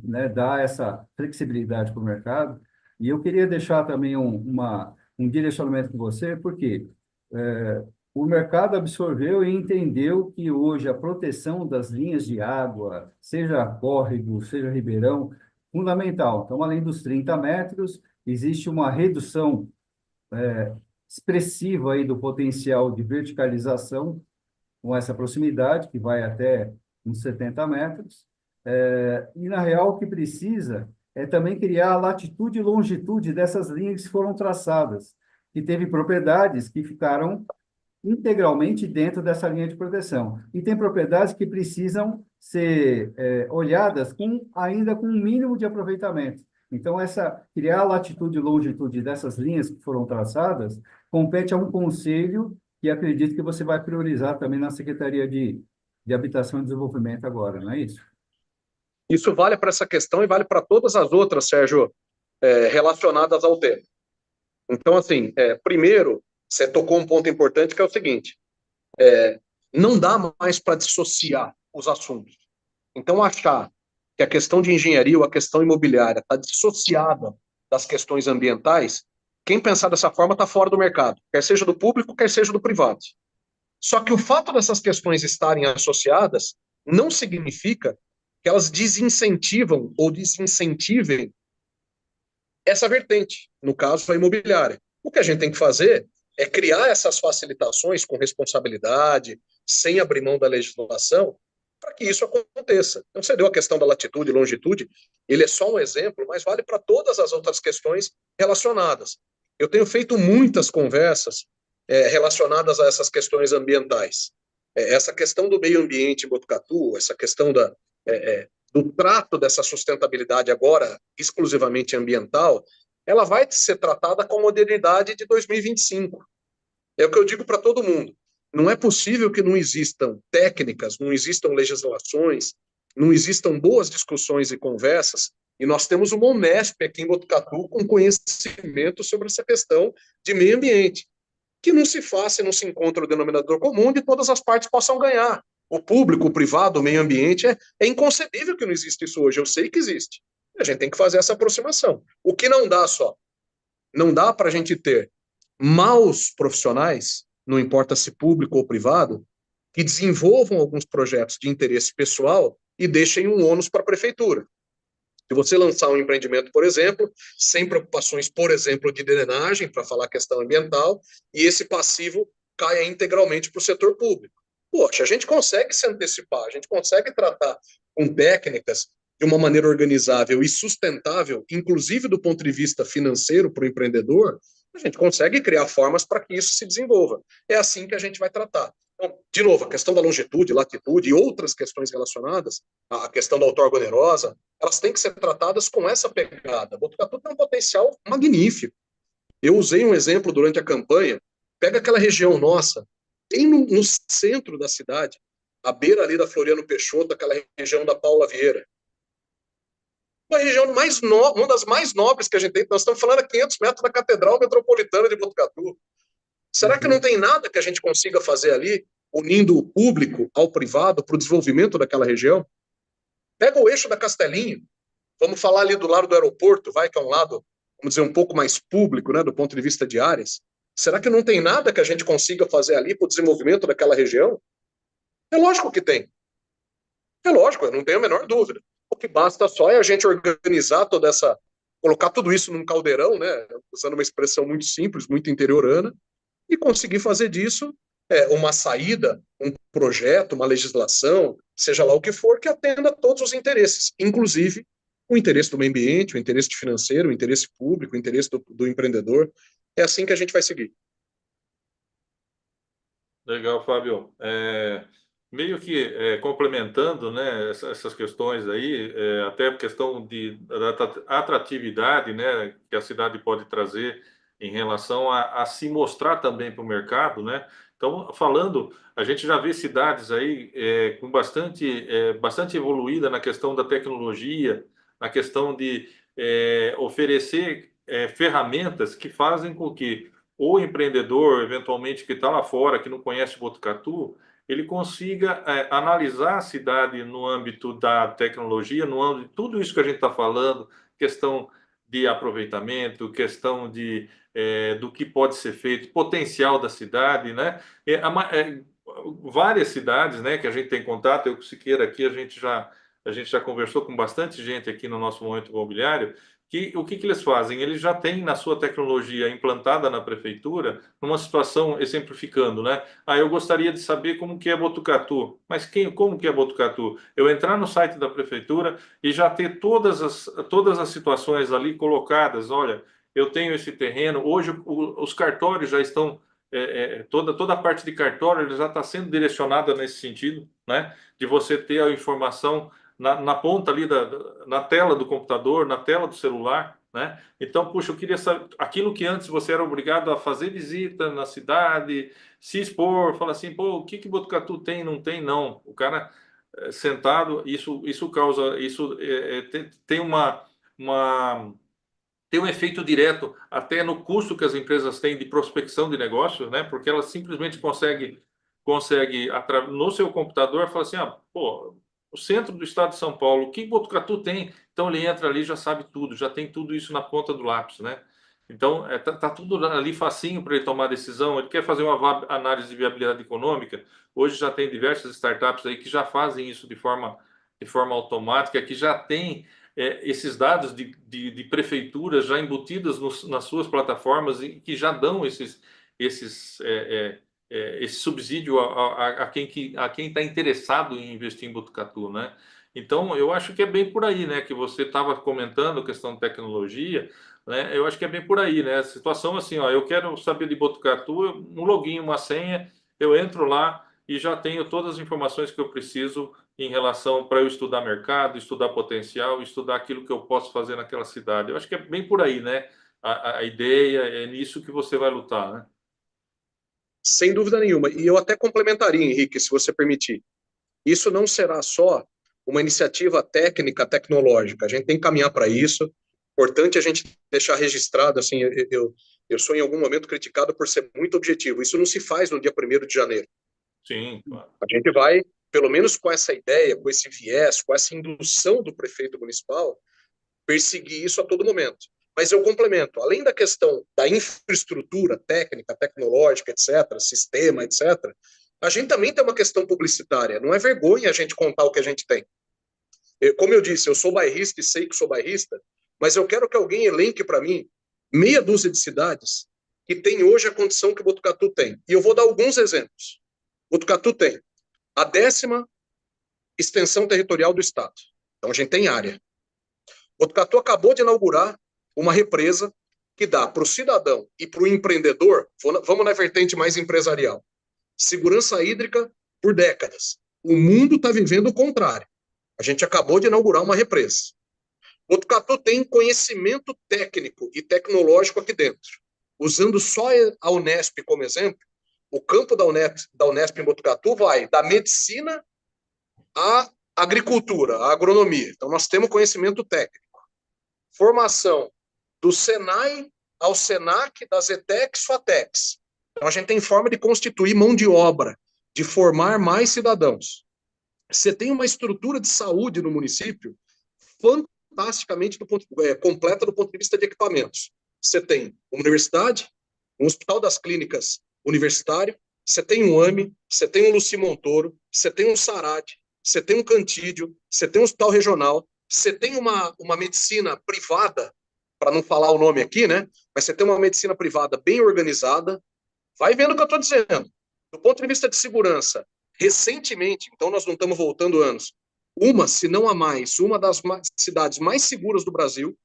né, dá essa flexibilidade para o mercado. E eu queria deixar também um direcionamento com você, porque o mercado absorveu e entendeu que hoje a proteção das linhas de água, seja córrego, seja ribeirão, fundamental. Então, além dos 30 metros, existe uma redução expressiva aí do potencial de verticalização com essa proximidade, que vai até uns 70 metros. E, na real, o que precisa é também criar a latitude e longitude dessas linhas que foram traçadas, que teve propriedades que ficaram integralmente dentro dessa linha de proteção. E tem propriedades que precisam ser olhadas ainda com um mínimo de aproveitamento. Então, criar a latitude e longitude dessas linhas que foram traçadas compete a um conselho que acredito que você vai priorizar também na Secretaria de Habitação e Desenvolvimento agora, não é isso? Isso vale para essa questão e vale para todas as outras, Sérgio, relacionadas ao tema. Então, assim, primeiro, você tocou um ponto importante que é o seguinte: não dá mais para dissociar os assuntos. Então, achar que a questão de engenharia ou a questão imobiliária está dissociada das questões ambientais, quem pensar dessa forma está fora do mercado, quer seja do público, quer seja do privado. Só que o fato dessas questões estarem associadas não significa que elas desincentivam ou desincentivem essa vertente, no caso, a imobiliária. O que a gente tem que fazer é criar essas facilitações com responsabilidade, sem abrir mão da legislação, para que isso aconteça. Então, você deu a questão da latitude e longitude, ele é só um exemplo, mas vale para todas as outras questões relacionadas. Eu tenho feito muitas conversas relacionadas a essas questões ambientais. Essa questão do meio ambiente em Botucatu, essa questão do trato dessa sustentabilidade agora exclusivamente ambiental, ela vai ser tratada com a modernidade de 2025. É o que eu digo para todo mundo. Não é possível que não existam técnicas, não existam legislações, não existam boas discussões e conversas, e nós temos uma Unesp aqui em Botucatu com conhecimento sobre essa questão de meio ambiente, que não se faça e não se encontre o denominador comum de todas as partes possam ganhar. O público, o privado, o meio ambiente, é inconcebível que não exista isso hoje. Eu sei que existe. A gente tem que fazer essa aproximação. O que não dá só? Não dá para a gente ter maus profissionais, não importa se público ou privado, que desenvolvam alguns projetos de interesse pessoal e deixem um ônus para a prefeitura. Se você lançar um empreendimento, por exemplo, sem preocupações, por exemplo, de drenagem, para falar questão ambiental, e esse passivo caia integralmente para o setor público. Poxa, a gente consegue se antecipar, a gente consegue tratar com técnicas de uma maneira organizável e sustentável, inclusive do ponto de vista financeiro para o empreendedor, a gente consegue criar formas para que isso se desenvolva. É assim que a gente vai tratar. Então, de novo, a questão da longitude, latitude e outras questões relacionadas, a questão da outorga onerosa, elas têm que ser tratadas com essa pegada. Botucatu tem um potencial magnífico. Eu usei um exemplo durante a campanha. Pega aquela região nossa, tem no centro da cidade, à beira ali da Floriano Peixoto, aquela região da Paula Vieira. Uma região uma das mais nobres que a gente tem. Nós estamos falando a 500 metros da Catedral Metropolitana de Botucatu. Será que não tem nada que a gente consiga fazer ali, unindo o público ao privado para o desenvolvimento daquela região? Pega o eixo da Castelinho, vamos falar ali do lado do aeroporto, que é um lado, vamos dizer, um pouco mais público, né, do ponto de vista de áreas. Será que não tem nada que a gente consiga fazer ali para o desenvolvimento daquela região? É lógico que tem. É lógico, eu não tenho a menor dúvida. O que basta só é a gente organizar colocar tudo isso num caldeirão, né, usando uma expressão muito simples, muito interiorana, e conseguir fazer disso uma saída, um projeto, uma legislação, seja lá o que for, que atenda a todos os interesses, inclusive o interesse do meio ambiente, o interesse financeiro, o interesse público, o interesse do empreendedor. É assim que a gente vai seguir. Legal, Fábio. Meio que complementando, né, essas questões aí, até a questão da atratividade, né, que a cidade pode trazer em relação a se mostrar também para o mercado, né? Então, falando, a gente já vê cidades aí com bastante evoluída na questão da tecnologia, na questão de oferecer ferramentas que fazem com que o empreendedor, eventualmente, que está lá fora, que não conhece Botucatu, ele consiga analisar a cidade no âmbito da tecnologia, no âmbito de tudo isso que a gente está falando, questão de aproveitamento, questão do que pode ser feito, potencial da cidade, né? Várias cidades, né, que a gente tem contato, eu com o Siqueira aqui, a gente já conversou com bastante gente aqui no nosso momento imobiliário, o que eles fazem? Eles já têm na sua tecnologia implantada na prefeitura, numa situação, exemplificando, né? Eu gostaria de saber como que é Botucatu. Mas como que é Botucatu? Eu entrar no site da prefeitura e já ter todas as situações ali colocadas. Olha, eu tenho esse terreno. Hoje os cartórios já estão, toda a parte de cartório já está sendo direcionada nesse sentido, né? De você ter a informação na ponta ali na tela do computador, na tela do celular, né? Então, puxa, eu queria saber aquilo que antes você era obrigado a fazer visita na cidade, se expor, falar assim, pô, o que Botucatu tem, não tem, não. O cara sentado, isso causa, tem tem um efeito direto até no custo que as empresas têm de prospecção de negócios, né? Porque elas simplesmente consegue no seu computador falar assim, pô, o centro do estado de São Paulo, o que Botucatu tem? Então ele entra ali, já sabe tudo, já tem tudo isso na ponta do lápis, né? Então tá tudo ali facinho para ele tomar decisão. Ele quer fazer uma análise de viabilidade econômica. Hoje já tem diversas startups aí que já fazem isso de forma automática, que já tem esses dados de prefeituras já embutidos nas suas plataformas e que já dão esse subsídio a quem está interessado em investir em Botucatu, né? Então, eu acho que é bem por aí, né? Que você estava comentando questão de tecnologia, né? Eu acho que é bem por aí, né? A situação assim, ó, eu quero saber de Botucatu, um login, uma senha, eu entro lá e já tenho todas as informações que eu preciso em relação para eu estudar mercado, estudar potencial, estudar aquilo que eu posso fazer naquela cidade. Eu acho que é bem por aí, né? A ideia é nisso que você vai lutar, né? Sem dúvida nenhuma. E eu até complementaria, Henrique, se você permitir. Isso não será só uma iniciativa técnica, tecnológica. A gente tem que caminhar para isso. Importante a gente deixar registrado, assim, eu sou em algum momento criticado por ser muito objetivo. Isso não se faz no dia 1º de janeiro. Sim, claro. A gente vai, pelo menos com essa ideia, com esse viés, com essa indução do prefeito municipal, perseguir isso a todo momento. Mas eu complemento, além da questão da infraestrutura técnica, tecnológica, etc., sistema, etc., a gente também tem uma questão publicitária. Não é vergonha a gente contar o que a gente tem. Como eu disse, eu sou bairrista e sei que sou bairrista, mas eu quero que alguém elenque para mim meia dúzia de cidades que tem hoje a condição que Botucatu tem. E eu vou dar alguns exemplos. Botucatu tem a 10ª extensão territorial do estado. Então a gente tem área. Botucatu acabou de inaugurar uma represa que dá para o cidadão e para o empreendedor, vamos na vertente mais empresarial, segurança hídrica por décadas. O mundo está vivendo o contrário. A gente acabou de inaugurar uma represa. Botucatu tem conhecimento técnico e tecnológico aqui dentro. Usando só a Unesp como exemplo, o campo da Unesp em Botucatu vai da medicina à agricultura, à agronomia. Então, nós temos conhecimento técnico. Formação do Senai ao Senac, das ETECs, FATECs. Então, a gente tem forma de constituir mão de obra, de formar mais cidadãos. Você tem uma estrutura de saúde no município fantasticamente completa do ponto de vista de equipamentos. Você tem uma universidade, um hospital das clínicas universitário, você tem um AME, você tem um Luci Montoro, você tem um Sarad, você tem um Cantídio, você tem um hospital regional, você tem uma medicina privada, para não falar o nome aqui, né? Mas você tem uma medicina privada bem organizada. Vai vendo o que eu estou dizendo. Do ponto de vista de segurança, recentemente, então nós não estamos voltando anos, se não a mais, uma das cidades mais seguras do Brasil,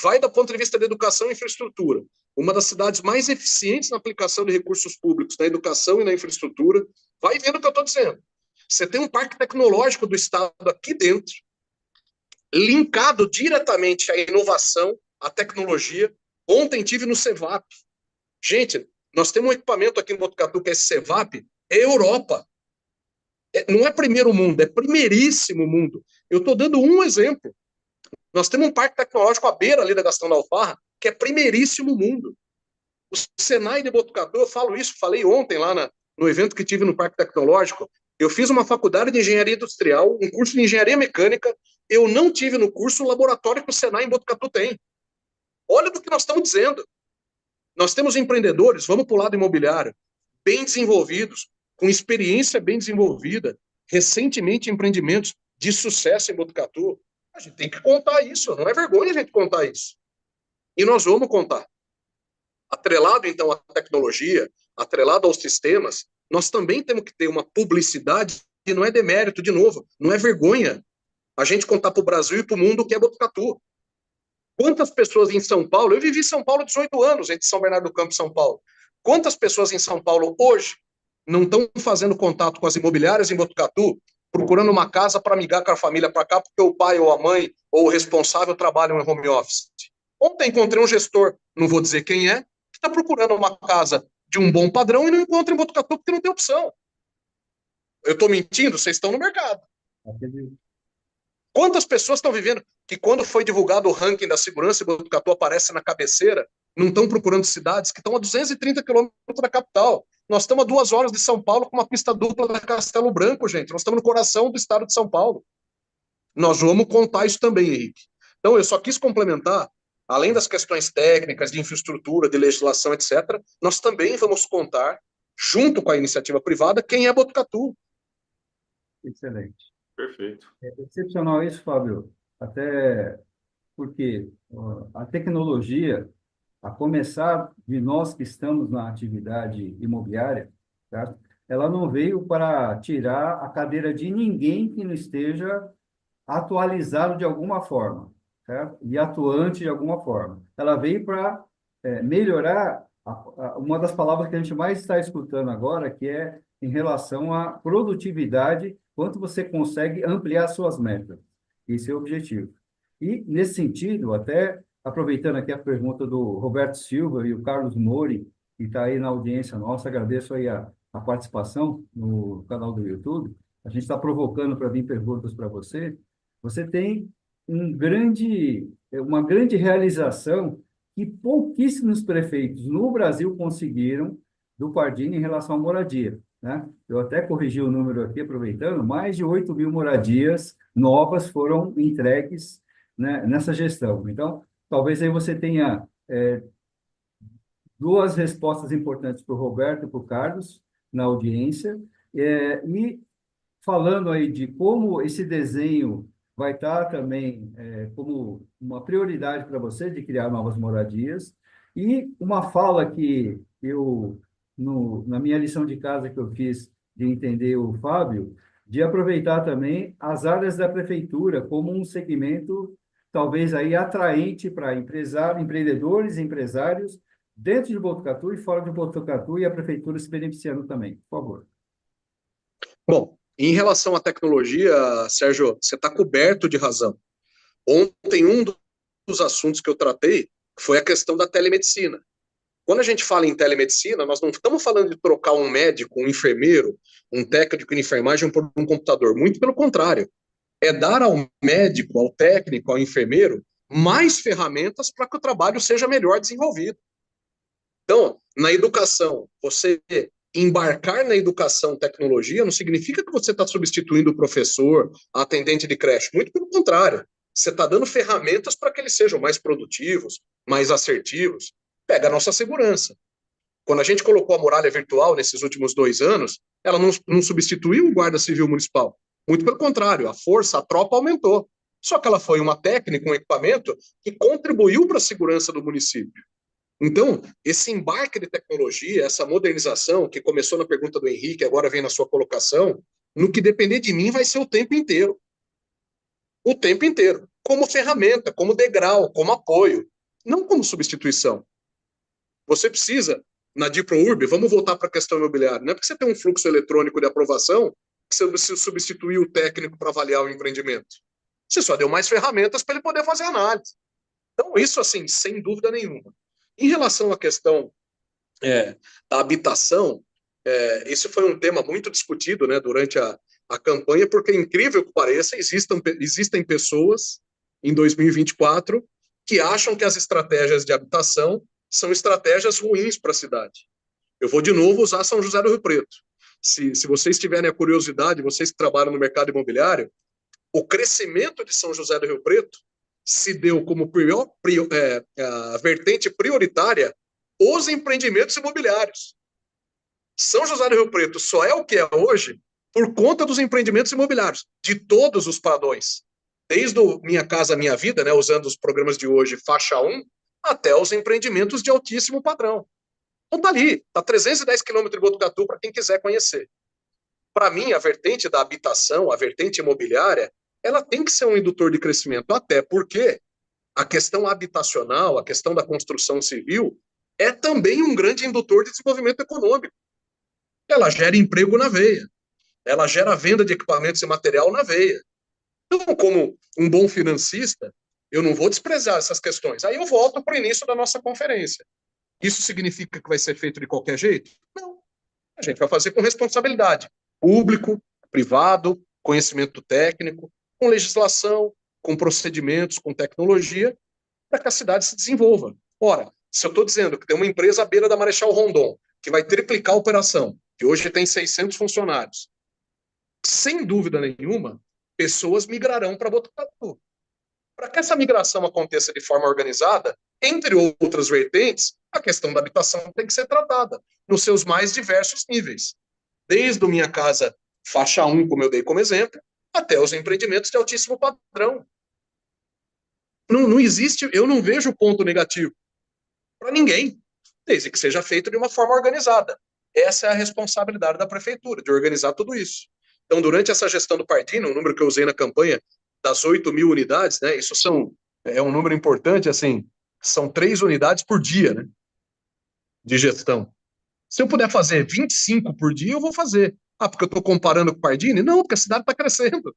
vai do ponto de vista da educação e infraestrutura, uma das cidades mais eficientes na aplicação de recursos públicos, na educação e na infraestrutura. Vai vendo o que eu estou dizendo. Você tem um parque tecnológico do Estado aqui dentro, linkado diretamente à inovação, à tecnologia. Ontem tive no CEVAP. Gente, nós temos um equipamento aqui em Botucatu que é esse CEVAP, é Europa. Não é primeiro mundo, é primeiríssimo mundo. Eu estou dando um exemplo. Nós temos um parque tecnológico à beira ali da Gastão da Alfarra, que é primeiríssimo mundo. O Senai de Botucatu, eu falo isso, falei ontem lá no evento que tive no Parque Tecnológico, eu fiz uma faculdade de engenharia industrial, um curso de engenharia mecânica, eu não tive no curso o laboratório que o Senai em Botucatu tem. Olha do que nós estamos dizendo. Nós temos empreendedores, vamos para o lado imobiliário, bem desenvolvidos, com experiência bem desenvolvida, recentemente empreendimentos de sucesso em Botucatu. A gente tem que contar isso, não é vergonha a gente contar isso. E nós vamos contar. Atrelado, então, à tecnologia, atrelado aos sistemas, nós também temos que ter uma publicidade que não é demérito, de novo, não é vergonha a gente contar para o Brasil e para o mundo o que é Botucatu. Quantas pessoas em São Paulo, eu vivi em São Paulo 18 anos, entre São Bernardo do Campo e São Paulo, quantas pessoas em São Paulo hoje não estão fazendo contato com as imobiliárias em Botucatu, procurando uma casa para migrar com a família para cá, porque o pai ou a mãe ou o responsável trabalham em home office? Ontem encontrei um gestor, não vou dizer quem é, que está procurando uma casa de um bom padrão e não encontra em Botucatu porque não tem opção. Eu estou mentindo? Vocês estão no mercado. Acredito. Quantas pessoas estão vivendo que quando foi divulgado o ranking da segurança, Botucatu aparece na cabeceira, não estão procurando cidades que estão a 230 quilômetros da capital. Nós estamos a 2 horas de São Paulo com uma pista dupla da Castelo Branco, gente. Nós estamos no coração do estado de São Paulo. Nós vamos contar isso também, Henrique. Então, eu só quis complementar, além das questões técnicas, de infraestrutura, de legislação, etc., nós também vamos contar, junto com a iniciativa privada, quem é Botucatu. Excelente. Perfeito. É excepcional isso, Fábio, até porque a tecnologia, a começar de nós que estamos na atividade imobiliária, tá? Ela não veio para tirar a cadeira de ninguém que não esteja atualizado de alguma forma, certo? E atuante de alguma forma. Ela veio para melhorar uma das palavras que a gente mais está escutando agora, que é em relação à produtividade, quanto você consegue ampliar suas metas. Esse é o objetivo. E, nesse sentido, até aproveitando aqui a pergunta do Roberto Silva e o Carlos Mori, que está aí na audiência nossa, agradeço aí a participação no canal do YouTube. A gente está provocando para vir perguntas para você. Você tem uma grande realização que pouquíssimos prefeitos no Brasil conseguiram do Pardini em relação à moradia, né? Eu até corrigi o número aqui, aproveitando, mais de 8.000 moradias novas foram entregues, né, nessa gestão. Então, talvez aí você tenha duas respostas importantes para o Roberto e para o Carlos na audiência, e falando aí de como esse desenho vai estar também como uma prioridade para você de criar novas moradias, e uma fala que eu, na minha lição de casa que eu fiz de entender o Fábio, de aproveitar também as áreas da prefeitura como um segmento talvez aí atraente para empreendedores, empresários, dentro de Botucatu e fora de Botucatu, e a prefeitura se beneficiando também. Por favor. Bom, em relação à tecnologia, Sérgio, você está coberto de razão. Ontem, um dos assuntos que eu tratei foi a questão da telemedicina. Quando a gente fala em telemedicina, nós não estamos falando de trocar um médico, um enfermeiro, um técnico de enfermagem por um computador. Muito pelo contrário. É dar ao médico, ao técnico, ao enfermeiro, mais ferramentas para que o trabalho seja melhor desenvolvido. Então, na educação, você embarcar na educação tecnologia não significa que você está substituindo o professor, a atendente de creche. Muito pelo contrário. Você está dando ferramentas para que eles sejam mais produtivos, mais assertivos. Pega a nossa segurança. Quando a gente colocou a muralha virtual nesses últimos 2 anos, ela não substituiu o guarda civil municipal. Muito pelo contrário, a força, a tropa aumentou. Só que ela foi uma técnica, um equipamento que contribuiu para a segurança do município. Então, esse embarque de tecnologia, essa modernização, que começou na pergunta do Henrique, agora vem na sua colocação, no que depender de mim vai ser o tempo inteiro. O tempo inteiro. Como ferramenta, como degrau, como apoio. Não como substituição. Você precisa, na DiproUrb, vamos voltar para a questão imobiliária, não é porque você tem um fluxo eletrônico de aprovação que você precisa substituir o técnico para avaliar o empreendimento. Você só deu mais ferramentas para ele poder fazer análise. Então, isso, assim, sem dúvida nenhuma. Em relação à questão da habitação, esse foi um tema muito discutido, né, durante a campanha, porque, incrível que pareça, existem pessoas em 2024 que acham que as estratégias de habitação são estratégias ruins para a cidade. Eu vou de novo usar São José do Rio Preto. Se vocês tiverem a curiosidade, vocês que trabalham no mercado imobiliário, o crescimento de São José do Rio Preto se deu como a vertente prioritária os empreendimentos imobiliários. São José do Rio Preto só é o que é hoje por conta dos empreendimentos imobiliários, de todos os padrões. Desde o Minha Casa Minha Vida, né, usando os programas de hoje, faixa 1, até os empreendimentos de altíssimo padrão. Então tá ali, tá 310 quilômetros de Botucatu para quem quiser conhecer. Para mim, a vertente da habitação, a vertente imobiliária, ela tem que ser um indutor de crescimento, até porque a questão habitacional, a questão da construção civil, é também um grande indutor de desenvolvimento econômico. Ela gera emprego na veia, ela gera venda de equipamentos e material na veia. Então, como um bom financista, eu não vou desprezar essas questões. Aí eu volto para o início da nossa conferência. Isso significa que vai ser feito de qualquer jeito? Não. A gente vai fazer com responsabilidade. Público, privado, conhecimento técnico, com legislação, com procedimentos, com tecnologia, para que a cidade se desenvolva. Ora, se eu estou dizendo que tem uma empresa à beira da Marechal Rondon, que vai triplicar a operação, que hoje tem 600 funcionários, sem dúvida nenhuma, pessoas migrarão para Botucatu. Para que essa migração aconteça de forma organizada, entre outras vertentes, a questão da habitação tem que ser tratada nos seus mais diversos níveis. Desde a minha casa faixa 1, como eu dei como exemplo, até os empreendimentos de altíssimo padrão. Não existe, eu não vejo ponto negativo para ninguém, desde que seja feito de uma forma organizada. Essa é a responsabilidade da prefeitura, de organizar tudo isso. Então, durante essa gestão do Pardini, o número que eu usei na campanha das 8.000 unidades, né, isso é um número importante, assim, são 3 unidades por dia, né, de gestão. Se eu puder fazer 25 por dia, eu vou fazer. Ah, porque eu estou comparando com o Pardini? Não, porque a cidade está crescendo.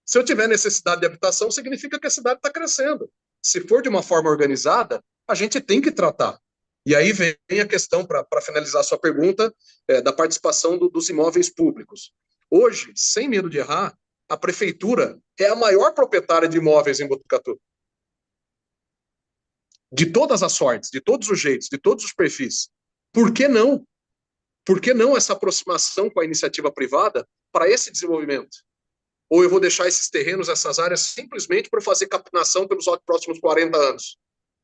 Se eu tiver necessidade de habitação, significa que a cidade está crescendo. Se for de uma forma organizada, a gente tem que tratar. E aí vem a questão, para finalizar a sua pergunta, da participação dos imóveis públicos. Hoje, sem medo de errar, a prefeitura é a maior proprietária de imóveis em Botucatu. De todas as sortes, de todos os jeitos, de todos os perfis. Por que não? Por que não essa aproximação com a iniciativa privada para esse desenvolvimento? Ou eu vou deixar esses terrenos, essas áreas, simplesmente para fazer capinação pelos próximos 40 anos?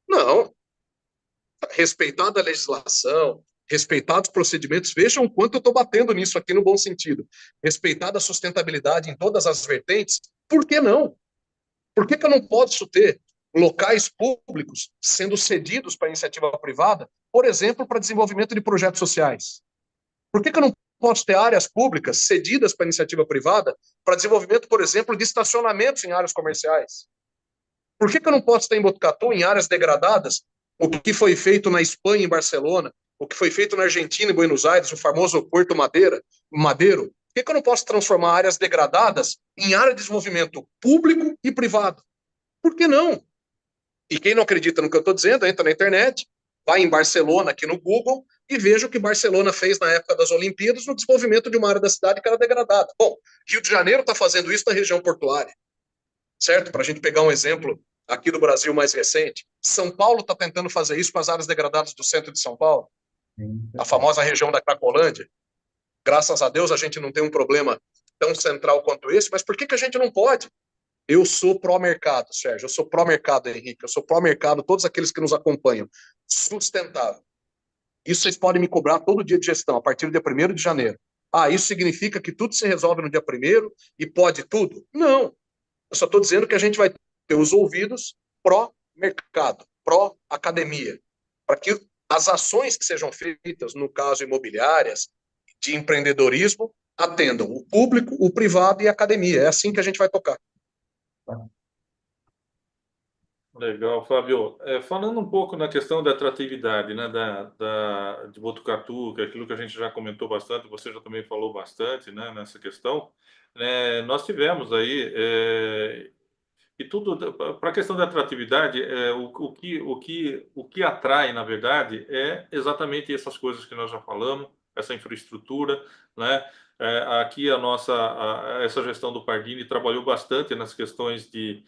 Não. Respeitada a legislação, respeitados os procedimentos, vejam o quanto eu estou batendo nisso aqui no bom sentido. Respeitada a sustentabilidade em todas as vertentes, por que não? Por que eu não posso ter locais públicos sendo cedidos para iniciativa privada, por exemplo, para desenvolvimento de projetos sociais? Por que eu não posso ter áreas públicas cedidas para iniciativa privada para desenvolvimento, por exemplo, de estacionamentos em áreas comerciais? Por que eu não posso ter em Botucatu, em áreas degradadas, o que foi feito na Espanha, em Barcelona, o que foi feito na Argentina, em Buenos Aires, o famoso Porto Madeiro? Por que eu não posso transformar áreas degradadas em área de desenvolvimento público e privado? Por que não? E quem não acredita no que eu estou dizendo, entra na internet, vai em Barcelona, aqui no Google, e veja o que Barcelona fez na época das Olimpíadas no desenvolvimento de uma área da cidade que era degradada. Bom, Rio de Janeiro está fazendo isso na região portuária, certo? Para a gente pegar um exemplo aqui do Brasil mais recente. São Paulo está tentando fazer isso com as áreas degradadas do centro de São Paulo, a famosa região da Cracolândia. Graças a Deus a gente não tem um problema tão central quanto esse, mas por que a gente não pode? Eu sou pró-mercado, Sérgio, eu sou pró-mercado, Henrique, eu sou pró-mercado, todos aqueles que nos acompanham. Sustentável. Isso vocês podem me cobrar todo dia de gestão, a partir do dia 1º de janeiro. Ah, isso significa que tudo se resolve no dia 1º e pode tudo? Não. Eu só estou dizendo que a gente vai ter os ouvidos pró-mercado, pró-academia, para que as ações que sejam feitas, no caso imobiliárias, de empreendedorismo, atendam o público, o privado e a academia. É assim que a gente vai tocar. Legal, Fábio. Falando um pouco na questão da atratividade, né, de Botucatu, que é aquilo que a gente já comentou bastante, você já também falou bastante, né, nessa questão, nós tivemos aí, e tudo, para a questão da atratividade, o que atrai, na verdade, é exatamente essas coisas que nós já falamos, essa infraestrutura, né? Aqui essa gestão do Pardini trabalhou bastante nas questões de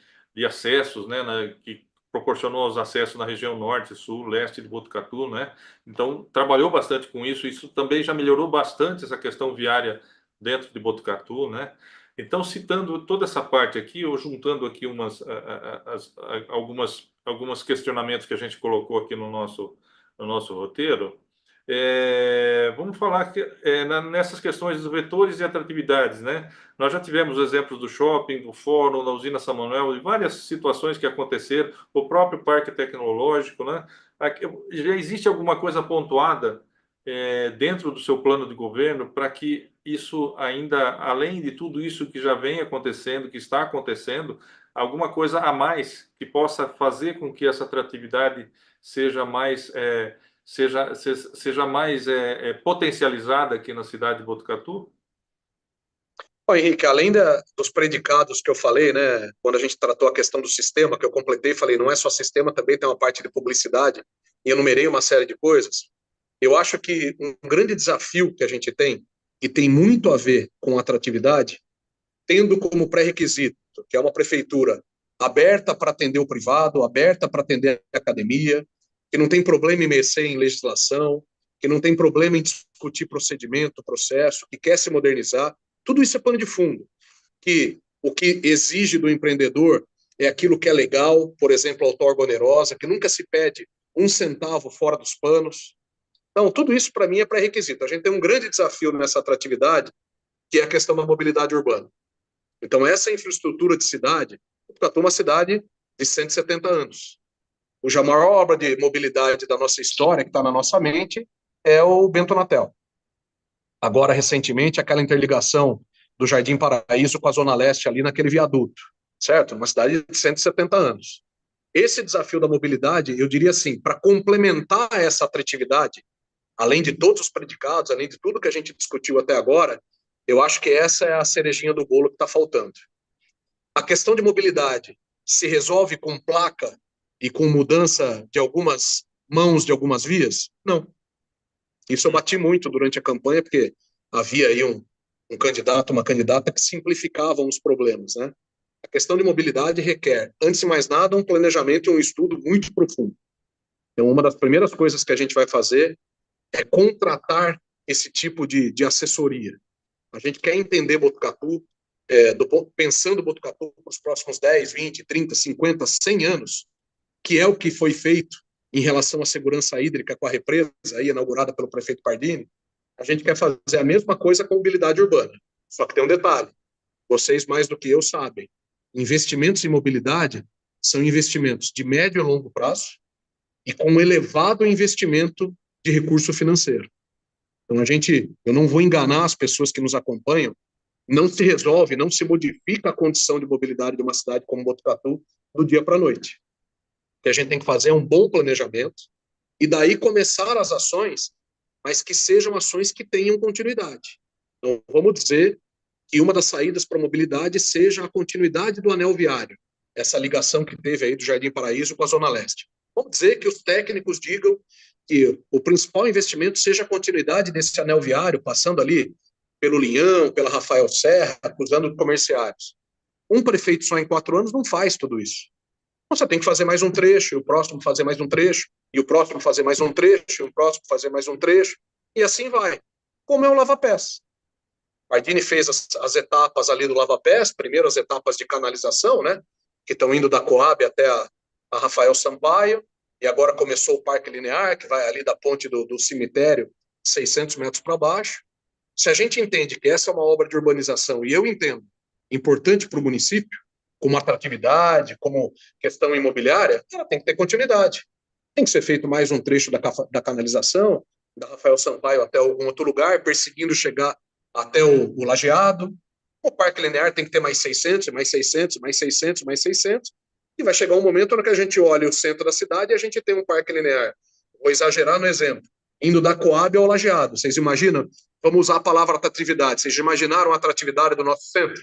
acessos, né, que proporcionou os acessos na região norte, sul, leste de Botucatu, né? Então, trabalhou bastante com isso. Isso também já melhorou bastante essa questão viária dentro de Botucatu, né? Então, citando toda essa parte aqui, ou juntando aqui algumas questionamentos que a gente colocou aqui no nosso roteiro, vamos falar nessas questões dos vetores e atratividades, né? Nós já tivemos exemplos do shopping, do fórum, da usina São Manuel, e várias situações que aconteceram, o próprio parque tecnológico, né? Já existe alguma coisa pontuada dentro do seu plano de governo para que isso ainda, além de tudo isso que já vem acontecendo, que está acontecendo, alguma coisa a mais que possa fazer com que essa atratividade seja mais potencializada aqui na cidade de Botucatu? Bom, Henrique, além dos predicados que eu falei, né, quando a gente tratou a questão do sistema, que eu completei, falei, não é só sistema, também tem uma parte de publicidade, e enumerei uma série de coisas. Eu acho que um grande desafio que a gente tem, e tem muito a ver com atratividade, tendo como pré-requisito que é uma prefeitura aberta para atender o privado, aberta para atender a academia, que não tem problema em mexer em legislação, que não tem problema em discutir procedimento, processo, que quer se modernizar, tudo isso é pano de fundo. Que o que exige do empreendedor é aquilo que é legal, por exemplo, a outorga onerosa, que nunca se pede um centavo fora dos panos. Então, tudo isso para mim é pré-requisito. A gente tem um grande desafio nessa atratividade, que é a questão da mobilidade urbana. Então, essa infraestrutura de cidade, Botucatu é uma cidade de 170 anos. A maior obra de mobilidade da nossa história, que está na nossa mente, é o Bento Natel. Agora, recentemente, aquela interligação do Jardim Paraíso com a Zona Leste ali naquele viaduto, certo? Uma cidade de 170 anos. Esse desafio da mobilidade, eu diria assim, para complementar essa atratividade, além de todos os predicados, além de tudo que a gente discutiu até agora, eu acho que essa é a cerejinha do bolo que está faltando. A questão de mobilidade se resolve com placa e com mudança de algumas mãos de algumas vias? Não. Isso eu bati muito durante a campanha, porque havia aí um candidato, uma candidata que simplificavam os problemas, né? A questão de mobilidade requer, antes de mais nada, um planejamento e um estudo muito profundo. Então, uma das primeiras coisas que a gente vai fazer é contratar esse tipo de assessoria. A gente quer entender Botucatu, pensando Botucatu para os próximos 10, 20, 30, 50, 100 anos, que é o que foi feito em relação à segurança hídrica com a represa, aí, inaugurada pelo prefeito Pardini. A gente quer fazer a mesma coisa com mobilidade urbana. Só que tem um detalhe, vocês mais do que eu sabem, investimentos em mobilidade são investimentos de médio e longo prazo e com um elevado investimento de recurso financeiro. Então, eu não vou enganar as pessoas que nos acompanham, não se resolve, não se modifica a condição de mobilidade de uma cidade como Botucatu do dia para a noite. O que a gente tem que fazer é um bom planejamento e daí começar as ações, mas que sejam ações que tenham continuidade. Então, vamos dizer que uma das saídas para a mobilidade seja a continuidade do anel viário, essa ligação que teve aí do Jardim Paraíso com a Zona Leste. Vamos dizer que os técnicos digam que o principal investimento seja a continuidade desse anel viário, passando ali pelo Linhão, pela Rafael Serra, cruzando comerciários. Um prefeito só em 4 anos não faz tudo isso. Então, você tem que fazer mais um trecho, e o próximo fazer mais um trecho, e o próximo fazer mais um trecho, e o próximo fazer mais um trecho, e assim vai. Como é o lava-pés. Pardini fez as etapas ali do lava-pés, primeiro as etapas de canalização, né, que estão indo da Coab até a Rafael Sampaio, e agora começou o Parque Linear, que vai ali da ponte do cemitério, 600 metros para baixo. Se a gente entende que essa é uma obra de urbanização, e eu entendo, importante para o município, como atratividade, como questão imobiliária, ela tem que ter continuidade. Tem que ser feito mais um trecho da canalização, da Rafael Sampaio até algum outro lugar, perseguindo chegar até o Lajeado. O Parque Linear tem que ter mais 600, mais 600, mais 600, mais 600, e vai chegar um momento no que a gente olha o centro da cidade e a gente tem um Parque Linear. Vou exagerar no exemplo, indo da Coab ao Lajeado. Vocês imaginam? Vamos usar a palavra atratividade. Vocês imaginaram a atratividade do nosso centro?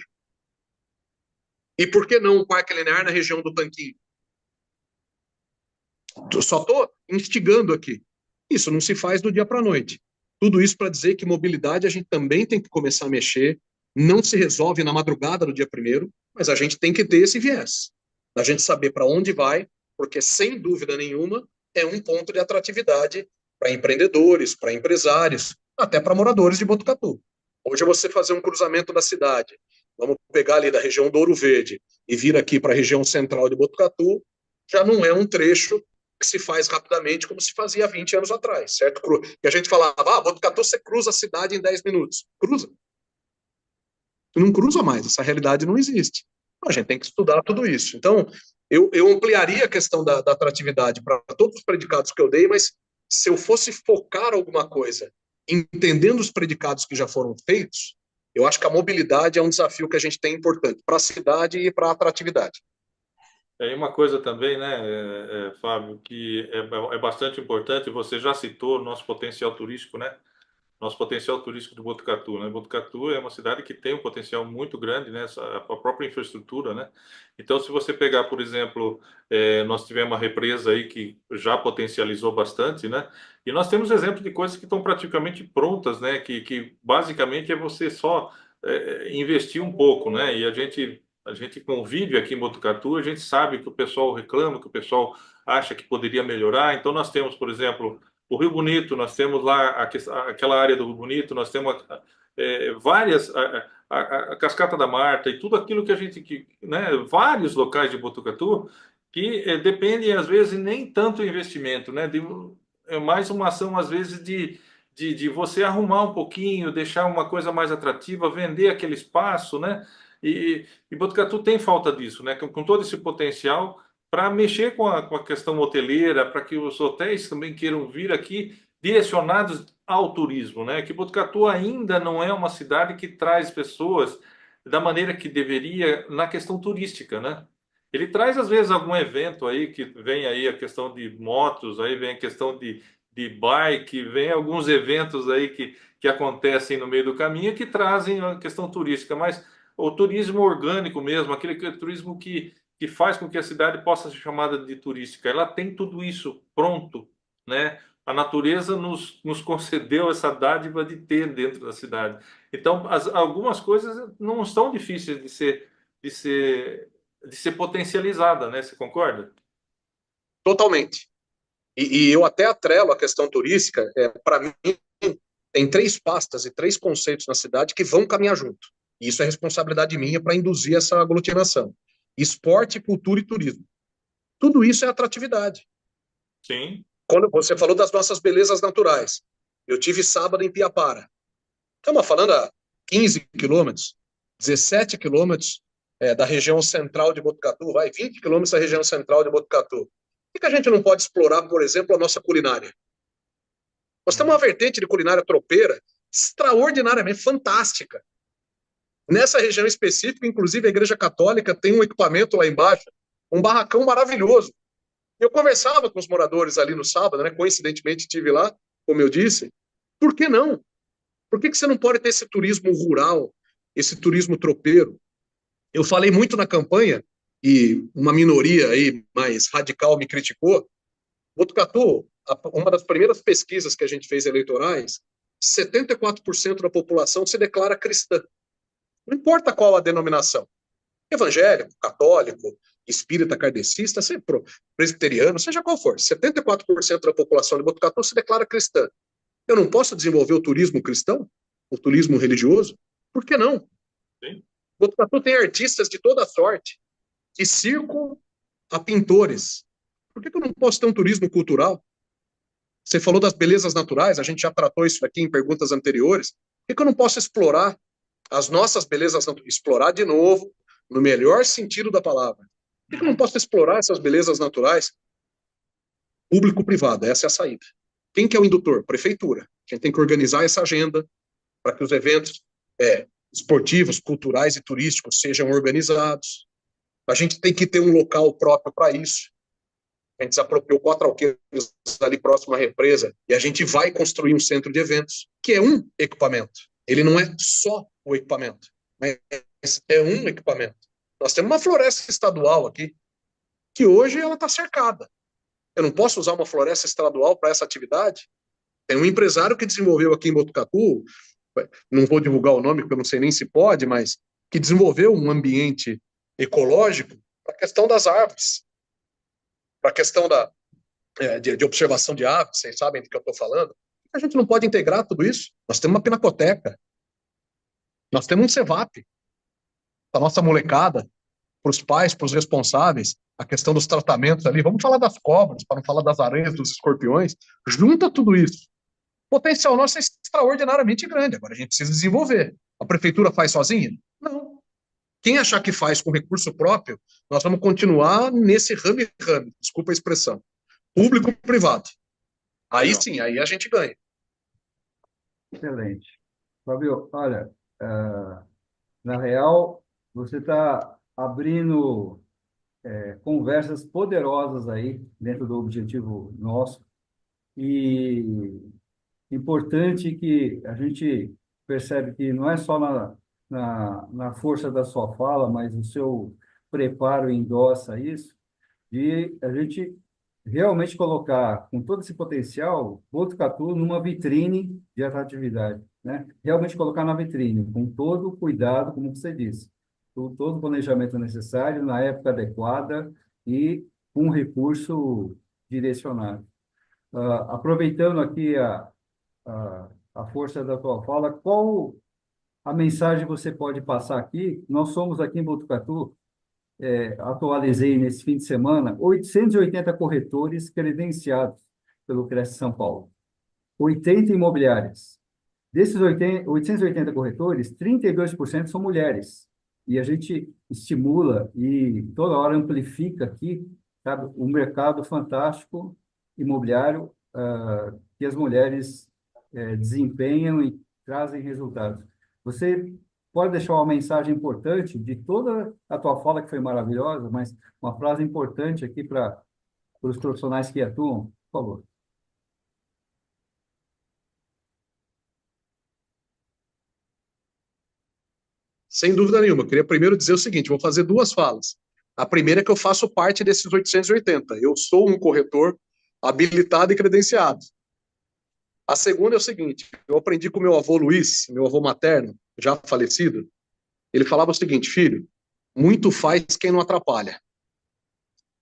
E por que não um Parque Linear na região do Tanquinho? Eu só estou instigando aqui. Isso não se faz do dia para a noite. Tudo isso para dizer que mobilidade a gente também tem que começar a mexer, não se resolve na madrugada do dia 1º, mas a gente tem que ter esse viés, a gente saber para onde vai, porque sem dúvida nenhuma é um ponto de atratividade para empreendedores, para empresários, até para moradores de Botucatu. Hoje você fazer um cruzamento da cidade, vamos pegar ali da região do Ouro Verde e vir aqui para a região central de Botucatu, já não é um trecho que se faz rapidamente como se fazia há 20 anos atrás, certo? Que a gente falava, Botucatu você cruza a cidade em 10 minutos. Cruza. Não cruza mais, essa realidade não existe. A gente tem que estudar tudo isso. Então, eu ampliaria a questão da atratividade para todos os predicados que eu dei, mas se eu fosse focar alguma coisa, entendendo os predicados que já foram feitos, eu acho que a mobilidade é um desafio que a gente tem importante para a cidade e para a atratividade. É uma coisa também, né, Fábio, que é bastante importante, você já citou o nosso potencial turístico, né? Nosso potencial turístico de Botucatu, né? Botucatu é uma cidade que tem um potencial muito grande, né? A própria infraestrutura, né? Então, se você pegar, por exemplo, nós tivemos uma represa aí que já potencializou bastante, né? E nós temos exemplos de coisas que estão praticamente prontas, né? Que basicamente é você só investir um pouco, né? E a gente convive aqui em Botucatu, a gente sabe que o pessoal reclama, que o pessoal acha que poderia melhorar. Então, nós temos, por exemplo, o Rio Bonito, nós temos lá aquela área do Rio Bonito, nós temos várias, a Cascata da Marta e tudo aquilo que a gente, né, vários locais de Botucatu que dependem, às vezes, nem tanto do investimento, né? É mais uma ação, às vezes, de você arrumar um pouquinho, deixar uma coisa mais atrativa, vender aquele espaço, né? E Botucatu tem falta disso, né? Com todo esse potencial para mexer com a questão hoteleira, para que os hotéis também queiram vir aqui direcionados ao turismo, né? Que Botucatu ainda não é uma cidade que traz pessoas da maneira que deveria na questão turística, né? Ele traz às vezes algum evento aí que vem aí a questão de motos, aí vem a questão de bike, vem alguns eventos aí que acontecem no meio do caminho que trazem a questão turística, mas o turismo orgânico mesmo, aquele turismo que faz com que a cidade possa ser chamada de turística, ela tem tudo isso pronto, né? A natureza nos concedeu essa dádiva de ter dentro da cidade. Então, algumas coisas não estão difíceis de ser, de ser potencializada, né? Você concorda? Totalmente. E eu até atrelo a questão turística, para mim, tem 3 pastas e 3 conceitos na cidade que vão caminhar junto. E isso é responsabilidade minha para induzir essa aglutinação. Esporte, cultura e turismo. Tudo isso é atratividade. Sim. Quando você falou das nossas belezas naturais, eu tive sábado em Piapara. Estamos falando a 15 quilômetros, 17 quilômetros da região central de Botucatu, 20 quilômetros da região central de Botucatu. Por que a gente não pode explorar, por exemplo, a nossa culinária? Nós temos uma vertente de culinária tropeira extraordinariamente fantástica. Nessa região específica, inclusive, a Igreja Católica tem um equipamento lá embaixo, um barracão maravilhoso. Eu conversava com os moradores ali no sábado, né? Coincidentemente estive lá, como eu disse. Por que não? Por que você não pode ter esse turismo rural, esse turismo tropeiro? Eu falei muito na campanha, e uma minoria aí mais radical me criticou. Botucatu, uma das primeiras pesquisas que a gente fez eleitorais, 74% da população se declara cristã. Não importa qual a denominação. Evangélico, católico, espírita, kardecista, presbiteriano, seja qual for. 74% da população de Botucatu se declara cristã. Eu não posso desenvolver o turismo cristão? O turismo religioso? Por que não? Sim. Botucatu tem artistas de toda sorte, de circo a pintores. Por que eu não posso ter um turismo cultural? Você falou das belezas naturais, a gente já tratou isso aqui em perguntas anteriores. Por que eu não posso explorar as nossas belezas naturais? Explorar de novo, no melhor sentido da palavra. Por que eu não posso explorar essas belezas naturais? Público-privado, essa é a saída. Quem que é o indutor? Prefeitura. A gente tem que organizar essa agenda para que os eventos esportivos, culturais e turísticos sejam organizados. A gente tem que ter um local próprio para isso. A gente desapropriou 4 alqueires ali próximo à represa e a gente vai construir um centro de eventos, que é um equipamento. Ele não é só o equipamento, mas é um equipamento. Nós temos uma floresta estadual aqui, que hoje ela está cercada. Eu não posso usar uma floresta estadual para essa atividade? Tem um empresário que desenvolveu aqui em Botucatu, não vou divulgar o nome, porque eu não sei nem se pode, mas que desenvolveu um ambiente ecológico para a questão das árvores, para a questão de observação de aves, vocês sabem do que eu estou falando. A gente não pode integrar tudo isso. Nós temos uma pinacoteca, nós temos um CEVAP, para a nossa molecada, para os pais, para os responsáveis, a questão dos tratamentos ali. Vamos falar das cobras, para não falar das aranhas, dos escorpiões. Junta tudo isso. O potencial nosso é extraordinariamente grande. Agora a gente precisa desenvolver. A prefeitura faz sozinha? Não. Quem achar que faz com recurso próprio, nós vamos continuar nesse rame-rame, desculpa a expressão, público-privado. Aí sim, aí a gente ganha. Excelente. Fábio, olha, na real, você está abrindo conversas poderosas aí dentro do objetivo nosso e importante que a gente percebe que não é só na força da sua fala, mas o seu preparo endossa isso, de a gente realmente colocar, com todo esse potencial, Botucatu numa vitrine de atratividade. né? Realmente colocar na vitrine, com todo o cuidado, como você disse, com todo o planejamento necessário, na época adequada e com recurso direcionado. Aproveitando aqui a força da tua fala, qual a mensagem você pode passar aqui? Nós somos aqui em Botucatu, atualizei nesse fim de semana, 880 corretores credenciados pelo Cresce São Paulo, 80 imobiliárias. Desses 880 corretores, 32% são mulheres. E a gente estimula e toda hora amplifica aqui, sabe, o mercado fantástico imobiliário que as mulheres desempenham e trazem resultados. Você pode deixar uma mensagem importante de toda a tua fala, que foi maravilhosa, mas uma frase importante aqui para os profissionais que atuam, por favor. Sem dúvida nenhuma. Eu queria primeiro dizer o seguinte, vou fazer duas falas. A primeira é que eu faço parte desses 880. Eu sou um corretor habilitado e credenciado. A segunda é o seguinte, eu aprendi com meu avô Luiz, meu avô materno, já falecido, ele falava o seguinte, filho, muito faz quem não atrapalha.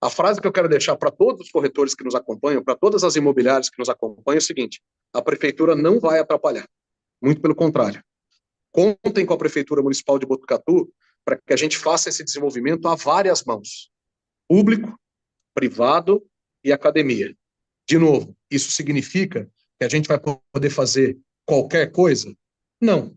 A frase que eu quero deixar para todos os corretores que nos acompanham, para todas as imobiliárias que nos acompanham, é o seguinte, a prefeitura não vai atrapalhar, muito pelo contrário. Contem com a Prefeitura Municipal de Botucatu para que a gente faça esse desenvolvimento a várias mãos, público, privado e academia. De novo, isso significa que a gente vai poder fazer qualquer coisa? Não.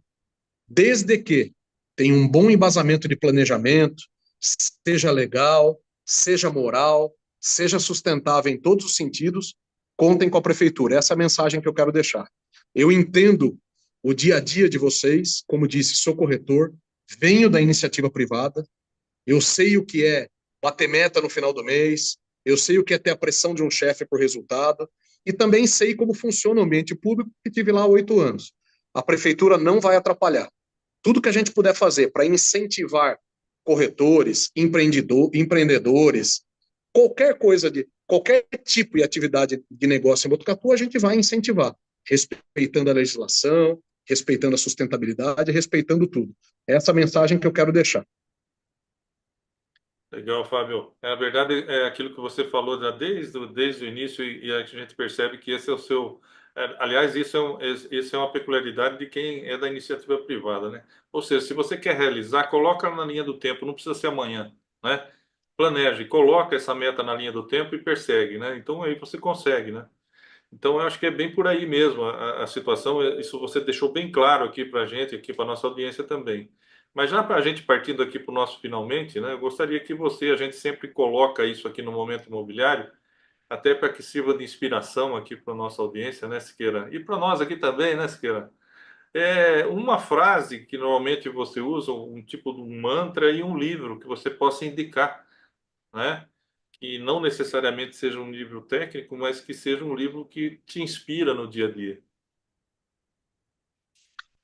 Desde que tenha um bom embasamento de planejamento, seja legal, seja moral, seja sustentável em todos os sentidos, contem com a Prefeitura. Essa é a mensagem que eu quero deixar. Eu entendo o dia a dia de vocês, como disse, sou corretor, venho da iniciativa privada, eu sei o que é bater meta no final do mês, eu sei o que é ter a pressão de um chefe por resultado, e também sei como funciona o ambiente público, que tive lá há 8 anos. A prefeitura não vai atrapalhar. Tudo que a gente puder fazer para incentivar corretores, empreendedores, qualquer coisa qualquer tipo de atividade de negócio em Botucatu, a gente vai incentivar, respeitando a legislação, respeitando a sustentabilidade, respeitando tudo. Essa é a mensagem que eu quero deixar. Legal, Fábio. Na verdade, é aquilo que você falou desde o início e a gente percebe que esse é o seu... aliás, isso é uma peculiaridade de quem é da iniciativa privada, né? Ou seja, se você quer realizar, coloca na linha do tempo, não precisa ser amanhã, né? Planeje, coloca essa meta na linha do tempo e persegue, né? Então aí você consegue, né? Então eu acho que é bem por aí mesmo a situação. Isso você deixou bem claro aqui para a gente, aqui para nossa audiência também. Mas já para a gente partindo aqui para o nosso finalmente, né? Eu gostaria que a gente sempre coloca isso aqui no Momento Imobiliário, até para que sirva de inspiração aqui para a nossa audiência, né, Siqueira? E para nós aqui também, né, Siqueira? É uma frase que normalmente você usa, um tipo de um mantra e um livro que você possa indicar, né? Que não necessariamente seja um livro técnico, mas que seja um livro que te inspira no dia a dia.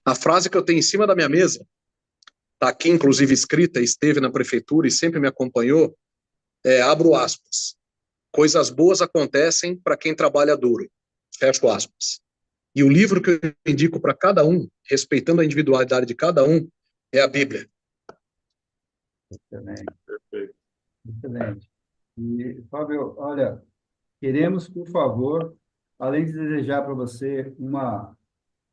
A frase que eu tenho em cima da minha mesa, está aqui inclusive escrita, esteve na prefeitura e sempre me acompanhou, abro aspas, coisas boas acontecem para quem trabalha duro, fecho aspas. E o livro que eu indico para cada um, respeitando a individualidade de cada um, é a Bíblia. Excelente, Perfeito. excelente. E, Fábio, olha, queremos, por favor, além de desejar para você uma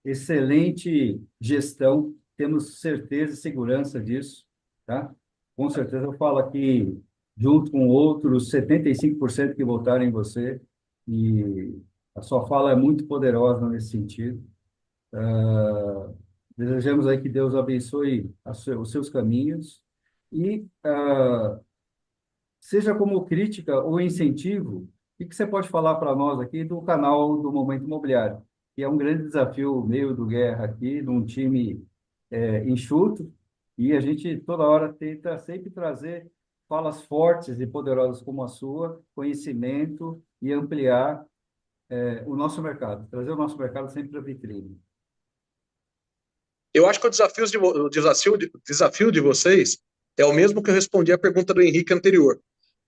excelente gestão, temos certeza e segurança disso, tá? Com certeza eu falo aqui, junto com outros 75% que votaram em você, e a sua fala é muito poderosa nesse sentido. Desejamos aí que Deus abençoe os seus caminhos e seja como crítica ou incentivo, o que você pode falar para nós aqui do canal do Momento Imobiliário, que é um grande desafio meu do Guerra aqui, de um time enxuto, e a gente toda hora tenta sempre trazer falas fortes e poderosas como a sua, conhecimento e ampliar o nosso mercado, trazer o nosso mercado sempre para a vitrine. Eu acho que o desafio de vocês é o mesmo que eu respondi à pergunta do Henrique anterior.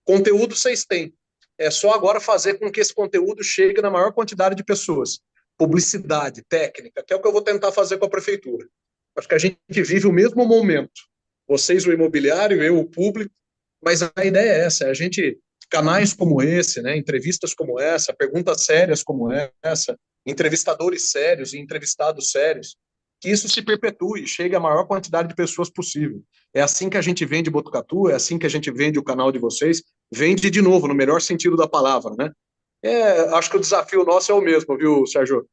Conteúdo vocês têm. É só agora fazer com que esse conteúdo chegue na maior quantidade de pessoas. publicidade, técnica, que é o que eu vou tentar fazer com a prefeitura. Acho que a gente vive o mesmo momento. Vocês, o imobiliário, eu, o público, mas a ideia é essa, é a gente, canais como esse, né, entrevistas como essa, perguntas sérias como essa, entrevistadores sérios e entrevistados sérios, que isso se perpetue, chegue à maior quantidade de pessoas possível. É assim que a gente vende Botucatu, é assim que a gente vende o canal de vocês, vende de novo, no melhor sentido da palavra, né? Acho que o desafio nosso é o mesmo, viu, Sérgio?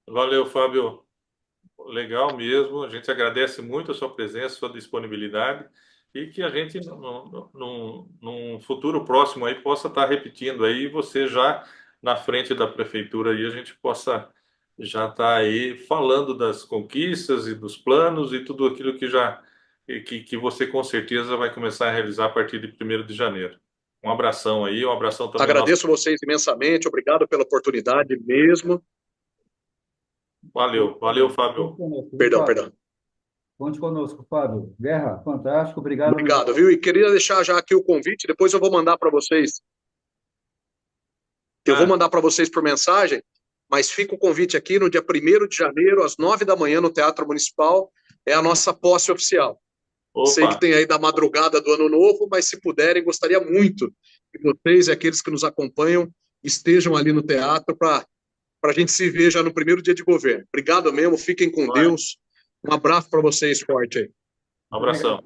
Valeu, Fábio. Legal mesmo. A gente agradece muito a sua presença, a sua disponibilidade e que a gente, num futuro próximo aí, possa estar repetindo aí, você já na frente da prefeitura aí, a gente possa já estar aí falando das conquistas e dos planos e tudo aquilo que você com certeza vai começar a realizar a partir de 1º de janeiro. Um abração aí, um abração também ao nosso... Agradeço vocês imensamente, obrigado pela oportunidade mesmo. Valeu, Fábio. Perdão. Conte conosco, Fábio. Guerra, fantástico, obrigado. Obrigado, viu? E queria deixar já aqui o convite, depois eu vou mandar para vocês. Eu vou mandar para vocês por mensagem, mas fica o convite aqui no dia 1º de janeiro, às 9 da manhã, no Teatro Municipal, é a nossa posse oficial. Opa. Sei que tem aí da madrugada do Ano Novo, mas se puderem, gostaria muito que vocês e aqueles que nos acompanham estejam ali no teatro para a gente se ver já no primeiro dia de governo. Obrigado mesmo, fiquem com Deus. Um abraço para vocês forte aí. Um abração.